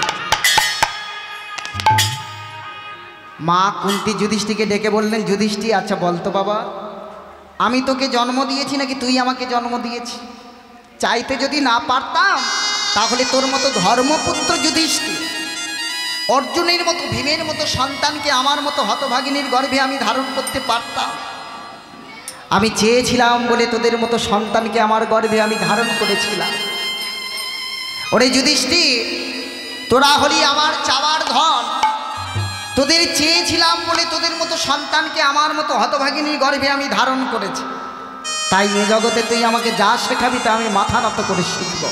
মা কুন্তী যুধিষ্ঠিরকে ডেকে বললেন, যুধিষ্ঠির, আচ্ছা বলতো বাবা, আমি তোকে জন্ম দিয়েছি নাকি তুই আমাকে জন্ম দিয়েছি? চাইতে যদি না পারতাম, তাহলে তোর মতো ধর্মপুত্র যুধিষ্ঠির, অর্জুনের মতো, ভীমের মতো সন্তানকে আমার মতো হতভাগিনীর গর্ভে আমি ধারণ করতে পারতাম। আমি চেয়েছিলাম বলে তোদের মতো সন্তানকে আমার গর্ভে আমি ধারণ করেছিলাম। ওরে যুধিষ্ঠির, তোরা হলি আমার চাওয়ার ধন। তোদের চেয়েছিলাম বলে তোদের মতো সন্তানকে আমার মতো হতভাগিনীর গর্ভে আমি ধারণ করেছি। তাই এ জগতে তুই আমাকে যা শেখাবি তা আমি মাথা নত করে শিখব।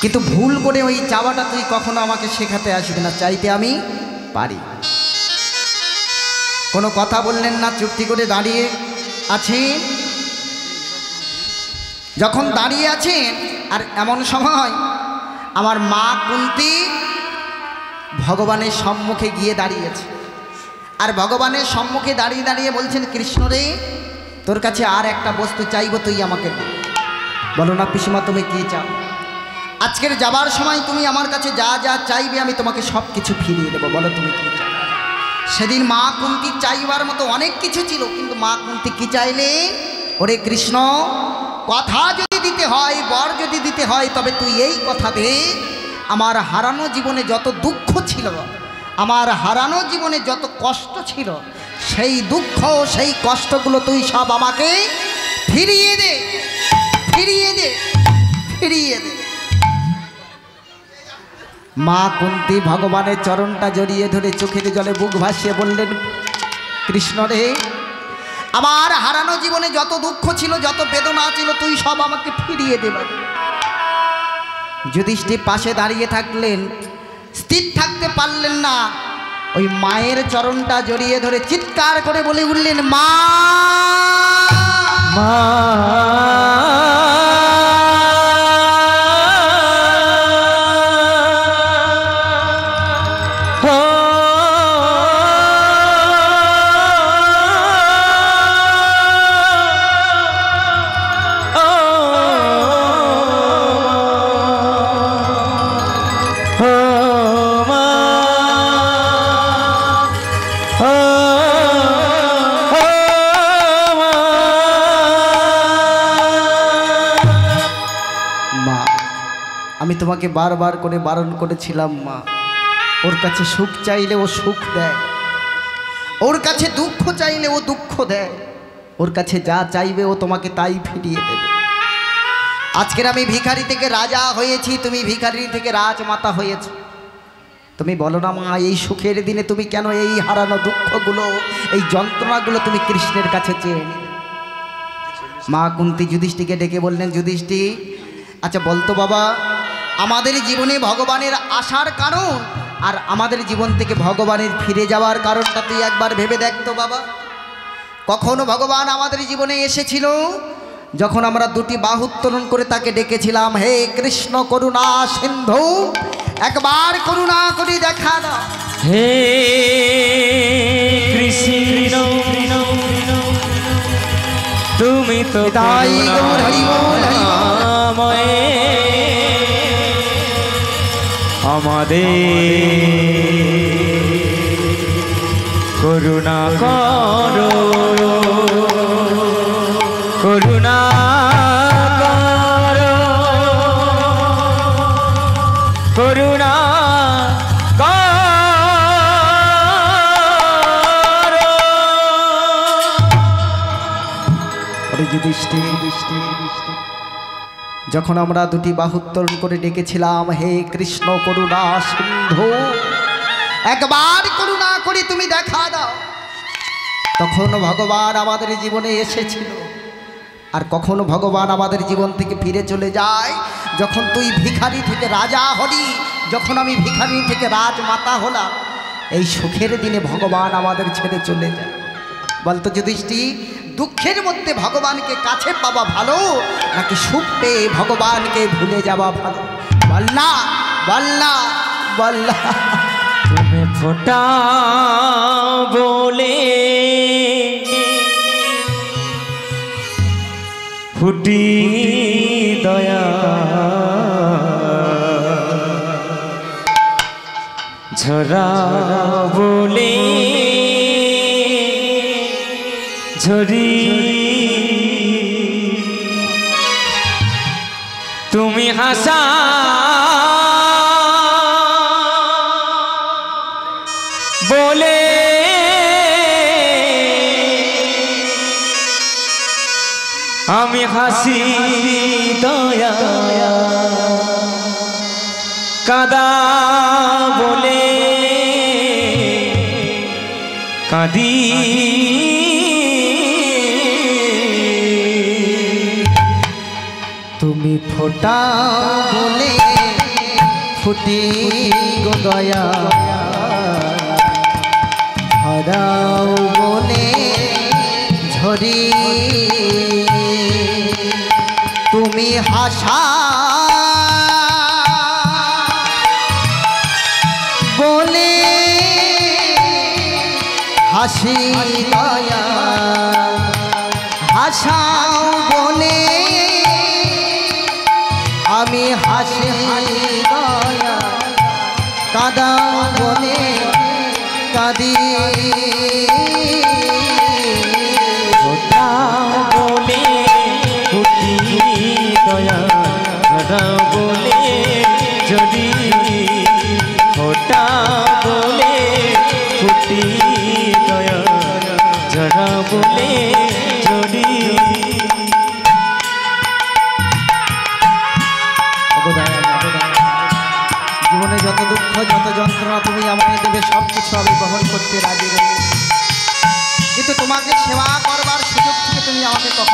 কিন্তু ভুল করে ওই চাওয়াটা তুই কখনো আমাকে শেখাতে আসবি না, চাইতে আমি পারি। কোনো কথা বললেন না, চুপটি করে দাঁড়িয়ে আছেন। যখন দাঁড়িয়ে আছেন, আর এমন সময় আমার মা কুন্তী ভগবানের সম্মুখে গিয়ে দাঁড়িয়েছে। আর ভগবানের সম্মুখে দাঁড়িয়ে দাঁড়িয়ে বলছেন, কৃষ্ণরে, তোর কাছে আর একটা বস্তু চাইবো, তুই আমাকে দে। বলো না পিসিমা, তুমি কি চাও? আজকের যাবার সময় তুমি আমার কাছে যা যা চাইবে আমি তোমাকে সব কিছু ফিরিয়ে দেবো। বলো তুমি কি চাও? সেদিন মা কুন্তীর চাইবার মতো অনেক কিছু ছিল, কিন্তু মা কুন্তী কি চাইলে, ওরে কৃষ্ণ, কথা যদি দিতে হয়, বর যদি দিতে হয়, তবে তুই এই কথা দে, আমার হারানো জীবনে যত দুঃখ ছিল, আমার হারানো জীবনে যত কষ্ট ছিল, সেই দুঃখ সেই কষ্টগুলো তুই সব আমাকে ফিরিয়ে দে, ফিরিয়ে দে। ফিরিয়ে দেবে। মা কুন্তী ভগবানের চরণটা জড়িয়ে ধরে চোখের জলে বুক ভাসিয়ে বললেন, কৃষ্ণ রে, আমার হারানো জীবনে যত দুঃখ ছিল, যত বেদনা ছিল, তুই সব আমাকে ফিরিয়ে দেবে। যুধিষ্ঠির পাশে দাঁড়িয়ে থাকলেন, স্থির থাকতে পারলেন না, ওই মায়ের চরণটা জড়িয়ে ধরে চিৎকার করে বলে উঠলেন, মা মা আমি তোমাকে বারবার করে বারণ করেছিলাম মা, ওর কাছে সুখ চাইলে ও সুখ দেয়, ওর কাছে দুঃখ চাইলে ও দুঃখ দেয়, ওর কাছে যা চাইবে ও তোমাকে তাই ফিরিয়ে দেবে। আজকের আমি ভিখারি থেকে রাজা হয়েছি, তুমি ভিখারি থেকে রাজমাতা হয়েছ। তুমি বলো না মা, এই সুখের দিনে তুমি কেন এই হারানো দুঃখগুলো, এই যন্ত্রণাগুলো তুমি কৃষ্ণের কাছে চেয়ে নিলে? মা কুন্তী যুধিষ্ঠিরকে ডেকে বললেন, যুধিষ্ঠির, আচ্ছা বলতো বাবা, আমাদের জীবনে ভগবানের আসার কারণ আর আমাদের জীবন থেকে ভগবানের ফিরে যাওয়ার কারণটা তুই একবার ভেবে দেখতো বাবা। কখনো ভগবান আমাদের জীবনে এসেছিল যখন আমরা দুটি বাহু উত্তোলন করে তাকে ডেকেছিলাম, হে কৃষ্ণ করুণা সিন্ধু, একবার করুণা করে দেখা দাও। হে কৃষ্ণ তুমি তো করুণাময়, আমাদের করুণা করো, করুণা করো, করুণা করো। যখন আমরা দুটি বাহু উত্তোলন করে ডেকেছিলাম, হে কৃষ্ণ করুণা সিন্ধু, একবার করুণা করে তুমি দেখা দাও, তখন ভগবান আমাদের জীবনে এসেছিল। আর কখনো ভগবান আমাদের জীবন থেকে ফিরে চলে যায় যখন তুই ভিখারি থেকে রাজা হলি, যখন আমি ভিখারি থেকে রাজমাতা হলাম। এই সুখের দিনে ভগবান আমাদের ছেড়ে চলে যায়। বলতো যুধিষ্ঠির, দুঃখের মধ্যে ভগবানকে কাছে পাওয়া ভালো নাকি সুখ পেয়ে ভগবানকে ভুলে যাওয়া ভালো? বল না, বল না, বল না। তুমি ফোটা বলে ফুটি দয়া, ঝরা বলে ঝরি, তুমি হাসা বলে আমি হাসি দয়া, কাদা বলে কাঁদি, তুমি ফোটা বলে ফুটি গো দয়া, ঝরাও বলে ঝরি, তুমি হাসা বলে হাসি দয়া, হাসাও বলে আমি হাসি দয়া, কাঁদাও বলে কাঁদি, বলে ফুটি দয়া, ঝরা বলে ঝরি, ফোটা বলে ফুটি দয়া, ঝরা বলে ঝরি।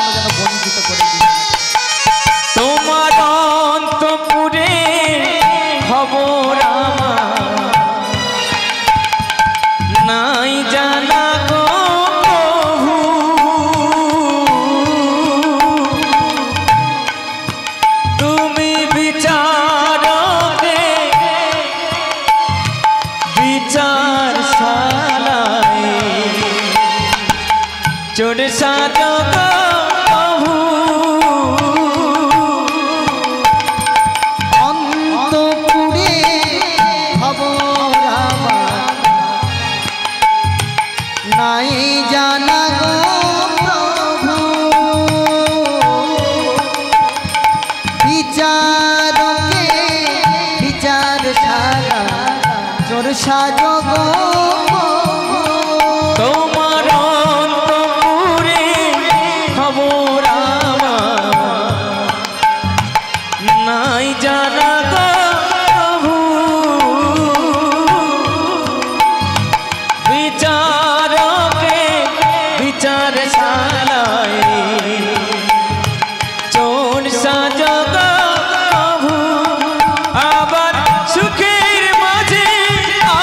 কখনো যেন বঞ্চিত করে দিও না। তোমার অন্তপুরে খবর আমার নাই জানা গো প্রভু, তুমি বিচারকে বিচার শালায় চোর সাজো গো প্রভু, অন্তপুরে খবর আমার নাই জানা গো প্রভু, বিচারকে বিচার শালা চোর সাজো গো প্রভু। তোমার অন্তপুরে খবর আমার নাই জানা গো প্রভু, বিচারকে বিচার শালায় চোর সাজো গো প্রভু, আবার সুখের মাঝে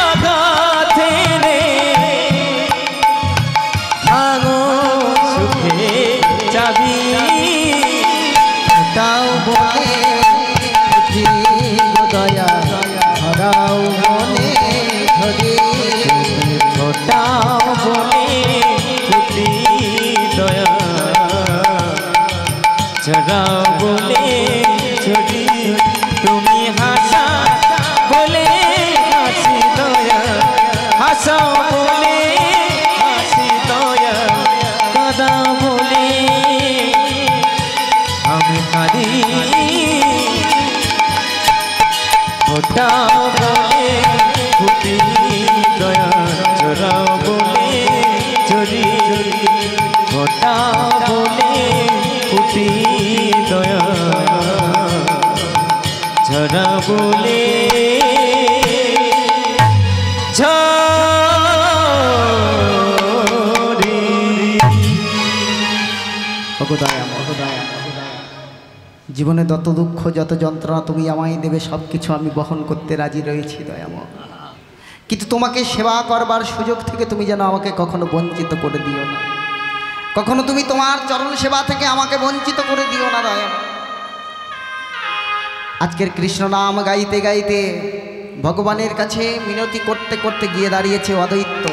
আঘাত রে ভাঙো সুখে চাবি, দাও বলে দয়া ধরাও মনে ধরে, ছোটাও বলে পুতি দয়া চড়াও বলে ছড়ি, তুমি হাসা বলে হাসি দয়া, হাসাও বলে হাসি দয়া, কাদা বলে আমি কাঁদি, ফোটাও বলে ফুটি দয়া, চোরাও বলে চুরি, ফোটাও বলে ফুটি দয়া, ঝরা বলে ঝরি। জীবনে যত দুঃখ যত যন্ত্রণা তুমি আমায় দেবে সব কিছু আমি বহন করতে রাজি রয়েছি দয়াময়, কিন্তু তোমাকে সেবা করবার সুযোগ থেকে তুমি যেন আমাকে কখনো বঞ্চিত করে দিও না, কখনো তুমি তোমার চরণ সেবা থেকে আমাকে বঞ্চিত করে দিও না দয়াময়। আজকের কৃষ্ণ নাম গাইতে গাইতে ভগবানের কাছে মিনতি করতে করতে গিয়ে দাঁড়িয়েছে অদ্বৈত,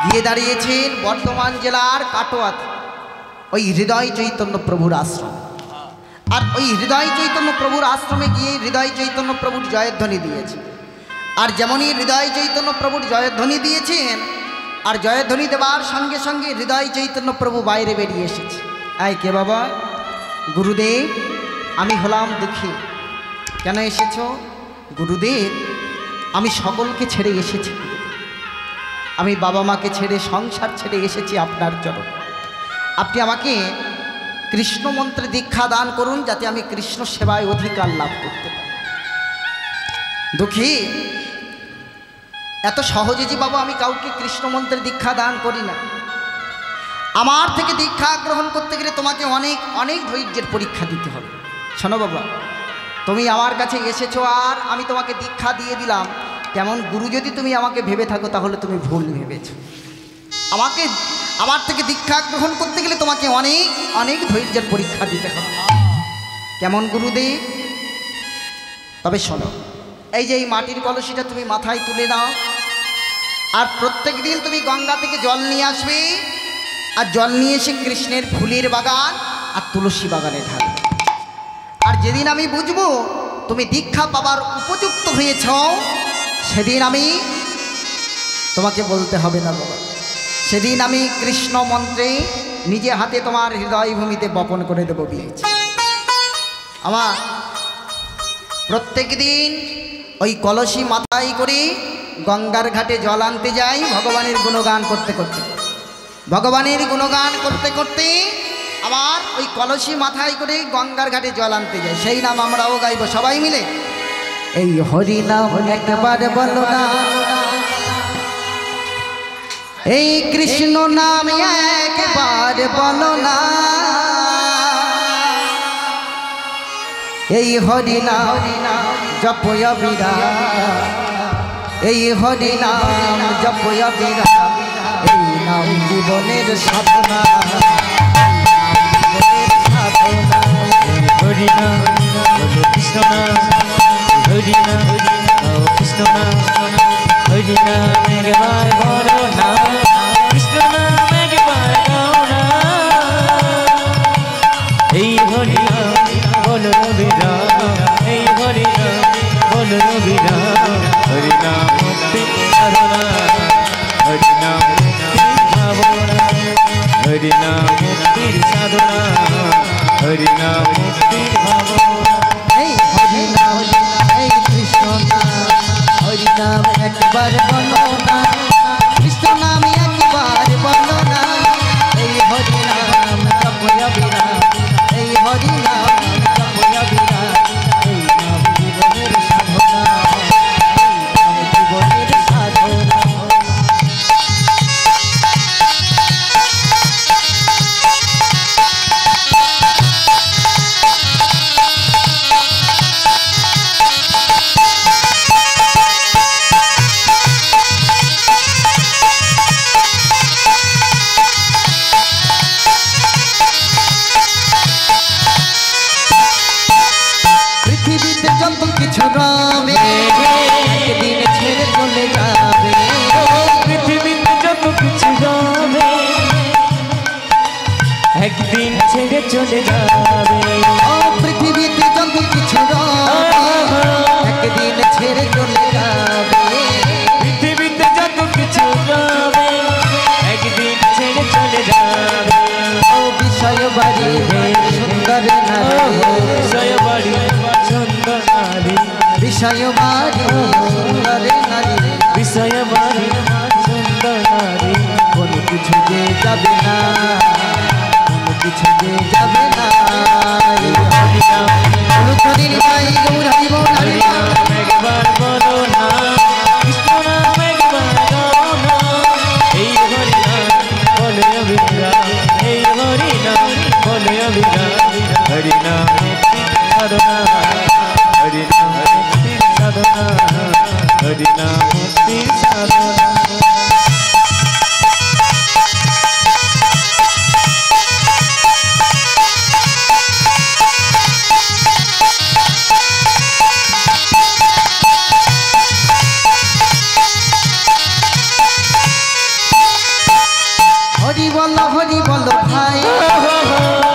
গিয়ে দাঁড়িয়েছেন বর্ধমান জেলার কাটোয়াতে ওই হৃদয় চৈতন্য প্রভুর আশ্রম। আর ওই হৃদয় চৈতন্য প্রভুর আশ্রমে গিয়ে হৃদয় চৈতন্য প্রভুর জয়ধ্বনি দিয়েছে। আর যেমনই হৃদয় চৈতন্য প্রভুর জয়ধ্বনি দিয়েছেন, আর জয়ধ্বনি দেবার সঙ্গে সঙ্গে হৃদয় চৈতন্য প্রভু বাইরে বেরিয়ে এসেছে। আয় কে বাবা? গুরুদেব, আমি হলাম দুঃখী। কেন এসেছো? গুরুদেব, আমি সকলকে ছেড়ে এসেছি, আমি বাবা মাকে ছেড়ে সংসার ছেড়ে এসেছি আপনার চরণে। আপনি আমাকে কৃষ্ণ মন্ত্রে দীক্ষা দান করুন, যাতে আমি কৃষ্ণ সেবায় অধিকার লাভ করতে পারি। দুঃখী, এত সহজে যে বাবা আমি কাউকে কৃষ্ণ মন্ত্রে দীক্ষা দান করি না। আমার থেকে দীক্ষা গ্রহণ করতে গেলে তোমাকে অনেক অনেক ধৈর্যের পরীক্ষা দিতে হবে। শোনো বাবা, তুমি আমার কাছে এসেছো আর আমি তোমাকে দীক্ষা দিয়ে দিলাম, তেমন গুরু যদি তুমি আমাকে ভেবে থাকো তাহলে তুমি ভুল ভেবেছো। আমার থেকে দীক্ষা গ্রহণ করতে গেলে তোমাকে অনেক অনেক ধৈর্যের পরীক্ষা দিতে হবে। কেমন গুরুদেব? তবে শোনো, এই যে এই মাটির কলসিটা তুমি মাথায় তুলে নাও, আর প্রত্যেক দিন তুমি গঙ্গা থেকে জল নিয়ে আসবে, আর জল নিয়ে এসে কৃষ্ণের ফুলের বাগান আর তুলসী বাগানে ঢালবে। আর যেদিন আমি বুঝবো তুমি দীক্ষা পাবার উপযুক্ত হয়েছ, সেদিন আমি তোমাকে বলতে হবে না বাবা, সেদিন আমি কৃষ্ণ মন্ত্রে নিজে হাতে তোমার হৃদয় ভূমিতে বপন করে দেব বীজ। আমার প্রত্যেক দিন ওই কলসি মাথায় করে গঙ্গার ঘাটে জল আনতে যাই, ভগবানের গুণগান করতে করতে, ভগবানের গুণগান করতে করতে আমার ওই কলসি মাথায় করে গঙ্গার ঘাটে জল আনতে যাই। সেই নাম আমরাও গাইব সবাই মিলে। এই হরি নাম একবার বলো না, এই কৃষ্ণ নাম একবার বলো না, এই হরি নাম জপয়া বিরাম, এই হরি নাম জপয়া বিরাম, এই নাম জীবনের সাধনা, হরি নাম বলো কৃষ্ণ নাম, হরি নাম কৃষ্ণ নাম, হরি নাম একবার বলো না, কৃষ্ণ নাম একবার গাও না। এই হরি নাম বলো রবিরাম, এই হরি নাম বলো রবিরাম, হরি নাম মুক্তি সাধনা, হরি নাম মুক্তি ভাবনা, হরি নাম মুক্তির সাধনা, হরি নাম মুক্তির ভাবনা। এই হরি নাম এই কৃষ্ণ নাম, হরি নাম একবার বলো না, কৃষ্ণ নাম একবার বলো না, এই হরি নাম জপয়া বিরাম, এই হরি নাম জপয়া বিরাম, এই নাম জীবনের সাধনা, এই নাম জীবনের সাধনা। পৃথিবীতে যত কিছু রবে একদিন ছেড়ে চলে যাবে, পৃথিবীতে যত কিছু রবে একদিন ছেড়ে চলে যাবে, ও পৃথিবীতে যত কিছু রবে একদিন ছেড়ে চলে যাবে, পৃথিবীতে যত কিছু রবে একদিন ছেড়ে চলে যাবে। ও বিষয় বাড়ি সুন্দর নারী, বিষয় বাড়ি সুন্দর নারী, বিষয় বাড়ি সুন্দর নারী, বিষয় বাড়ি সুন্দর নারী, কোনো কিছু যে যাবে না, কোনো কিছু যে যাবে না, এই হরি নাম হরি নিতাই গৌর হরি বল হরি হরি নাম একবার বলো না, কৃষ্ণ নাম একবার গাও না, এই হরি নাম বলে অবিরাম, এই হরি নাম বলে অবিরাম, হরি নাম মুক্তির সাধনা, হরি নাম মুক্তির সাধনা, হরি নাম মুক্তির সাধনা। হরি বল ভাই,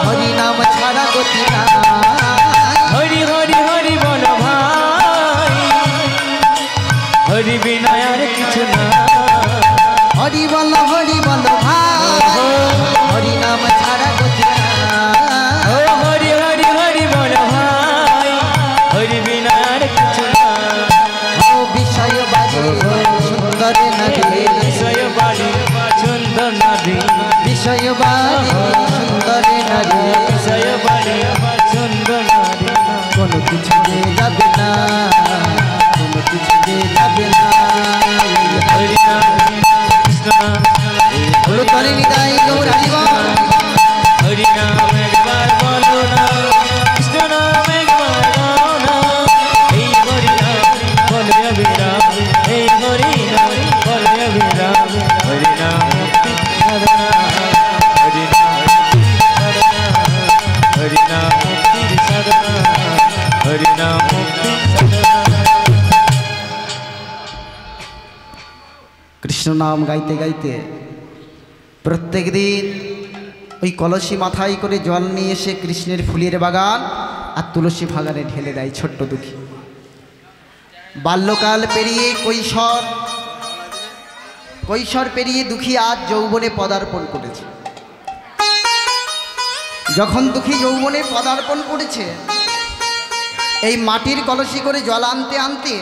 হরি নাম ছাড়া গতি না, হরি হরি হরি বল ভাই, হরি বিনা আর কিছু না, হরি বল ভাই, হরি নাম ছাড়া গতি না, ও হরি হরি হরি বল ভাই, হরি বিনা আর কিছু না, ও বিষয় বাড়ি সুন্দর নারী, বিষয় বাড়ি সুন্দর নারী, বিষয় বাড়ি সুন্দর নারী, বিষয় বাড়ি সুন্দর নারী, কোনো কিছু যে যাবে না, কোনো কিছু যে যাবে না, হরি নাম কৃষ্ণ নাম, হলো তরে নিতাই গৌর হরি বল, হরি নাম একবার বলো না, কৃষ্ণ নাম একবার গাও না, এই হরি নাম বলে অবিরাম, এই হরি নাম বলে অবিরাম, হরি নাম মুক্তি সাধনা, হরি নাম মুক্তি সাধনা, হরি নাম মুক্তির সাধনা, হরি নাম মুক্তি সাধনা। কৃষ্ণ নাম গাইতে গাইতে প্রত্যেক দিন ওই কলসি মাথায় করে জল নিয়ে এসে কৃষ্ণের ফুলের বাগান আর তুলসী বাগানে ঢেলে দেয় ছোট্ট দুঃখী। বাল্যকাল পেরিয়ে কৈশোর পেরিয়ে দুঃখী আজ যৌবনে পদার্পণ করেছে। যখন দুঃখী যৌবনে পদার্পণ করেছে, এই মাটির কলসি করে জল আনতে আনতে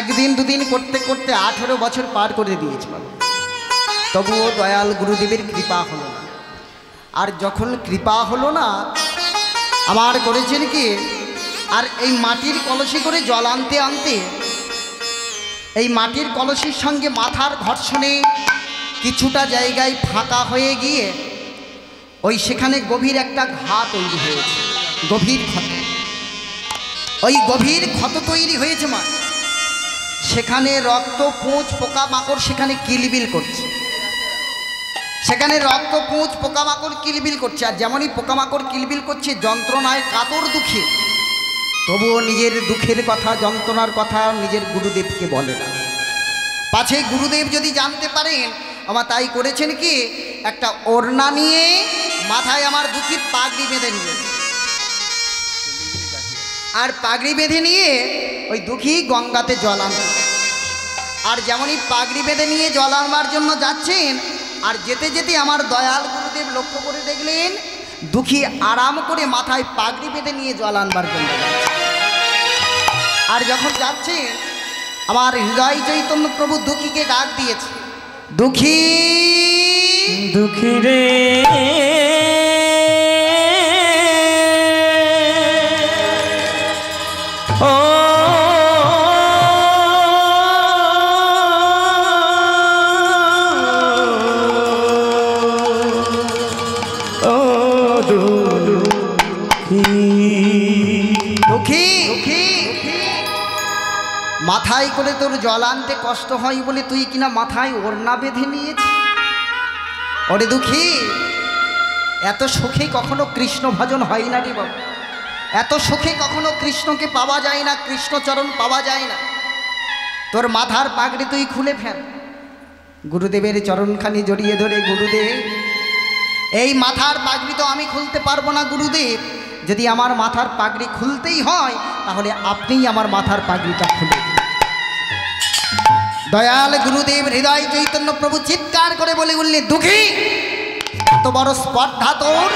একদিন দুদিন করতে করতে 18 বছর পার করে দিয়েছে বাবা। তবুও দয়াল গুরুদেবের কৃপা হলো না। আর যখন কৃপা হলো না, আমার করেছেন কি, আর এই মাটির কলসি করে জল আনতে আনতে এই মাটির কলসির সঙ্গে মাথার ঘর্ষণে কিছুটা জায়গায় ফাঁকা হয়ে গিয়ে ওই সেখানে গভীর একটা ঘা তৈরি হয়েছে, গভীর ক্ষত। ওই গভীর ক্ষত তৈরি হয়েছে মা, সেখানে রক্ত পুঁজ পোকামাকড় সেখানে কিলবিল করছে, সেখানে রক্ত পুঁজ পোকামাকড় কিলবিল করছে। আর যেমনই পোকামাকড় কিলবিল করছে যন্ত্রণায় কাতর দুঃখে, তবুও নিজের দুঃখের কথা যন্ত্রণার কথা নিজের গুরুদেবকে বলে না। পাছে গুরুদেব যদি জানতে পারেন, আমার তাই করেছেন কি, একটা ওড়না নিয়ে মাথায় আমার দুঃখী পাগড়ি বেঁধে নিয়ে, আর পাগড়ি বেঁধে নিয়ে ওই দুঃখী গঙ্গাতে জল আনবে। আর যেমনই পাগড়ি বেঁধে নিয়ে জল আনবার জন্য যাচ্ছেন, আর যেতে যেতে আমার দয়াল গুরুদেব লক্ষ্য করে দেখলেন দুঃখী আরাম করে মাথায় পাগড়ি বেঁধে নিয়ে জল আনবার জন্য যাচ্ছে। আর যখন যাচ্ছে আমার হৃদয় চৈতন্য প্রভু দুঃখীকে ডাক দিয়েছে, দুঃখী দুঃখী রে ও মাথায় করে তোর জল আনতে কষ্ট হয় বলে তুই কিনা মাথায় ওড়না বেঁধে নিয়েছিস। ওরে দুঃখী, এত সুখে কখনো কৃষ্ণ ভজন হয় না রে বাবা, এত সুখে কখনো কৃষ্ণকে পাওয়া যায় না, কৃষ্ণচরণ পাওয়া যায় না। তোর মাথার পাগড়ি তুই খুলে ফেল। গুরুদেবের চরণখানি জড়িয়ে ধরে, গুরুদেব এই মাথার পাগড়ি তো আমি খুলতে পারবো না গুরুদেব, যদি আমার মাথার পাগড়ি খুলতেই হয় তাহলে আপনিই আমার মাথার পাগড়িটা খুলে দিন। দয়াল গুরুদেব হৃদয় চৈতন্য প্রভু চিৎকার করে বলে উঠলেন, দুঃখী এত বড় স্পর্ধা তোর,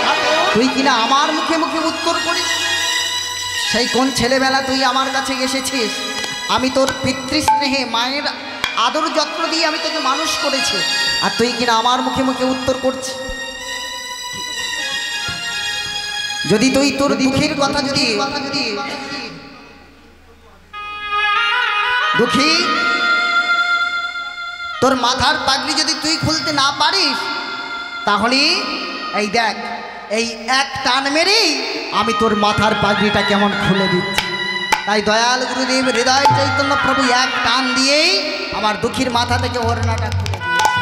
তুই কিনা আমার মুখে মুখে উত্তর করিস। সেই কোন ছেলেবেলা তুই আমার কাছে এসেছিস, আমি তোর পিতৃস্নেহে মায়ের আদর যত্ন দিয়ে আমি তোকে মানুষ করেছি, আর তুই কিনা আমার মুখে মুখে উত্তর করছিস। যদি তুই তোর দুঃখের কথা যদি দুঃখী তোর মাথার পাগড়ি যদি তুই খুলতে না পারিস, তাহলে এই দেখ, এই এক টান মেরেই আমি তোর মাথার পাগড়িটা কেমন খুলে দিচ্ছি। তাই দয়াল গুরুদেব হৃদয় চৈতন্য প্রভু এক টান দিয়েই আমার দুঃখীর মাথা থেকে ওড়নাটা খুলে দিয়েছে।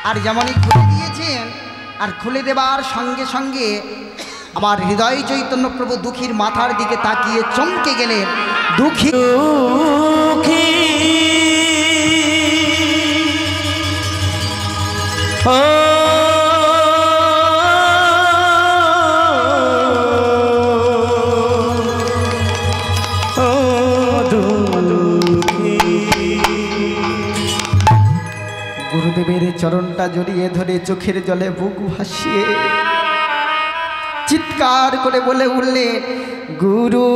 আর যেমনই খুলে দিয়েছেন, আর খুলে দেবার সঙ্গে সঙ্গে আমার হৃদয় চৈতন্য প্রভু দুঃখীর মাথার দিকে তাকিয়ে চমকে গেলেন। দুঃখী দুঃখী ও গুরুদেবের চরণটা জড়িয়ে ধরে চোখের জলে বুক ভাসিয়ে চিৎকার করে বলে উঠলেন, গুরু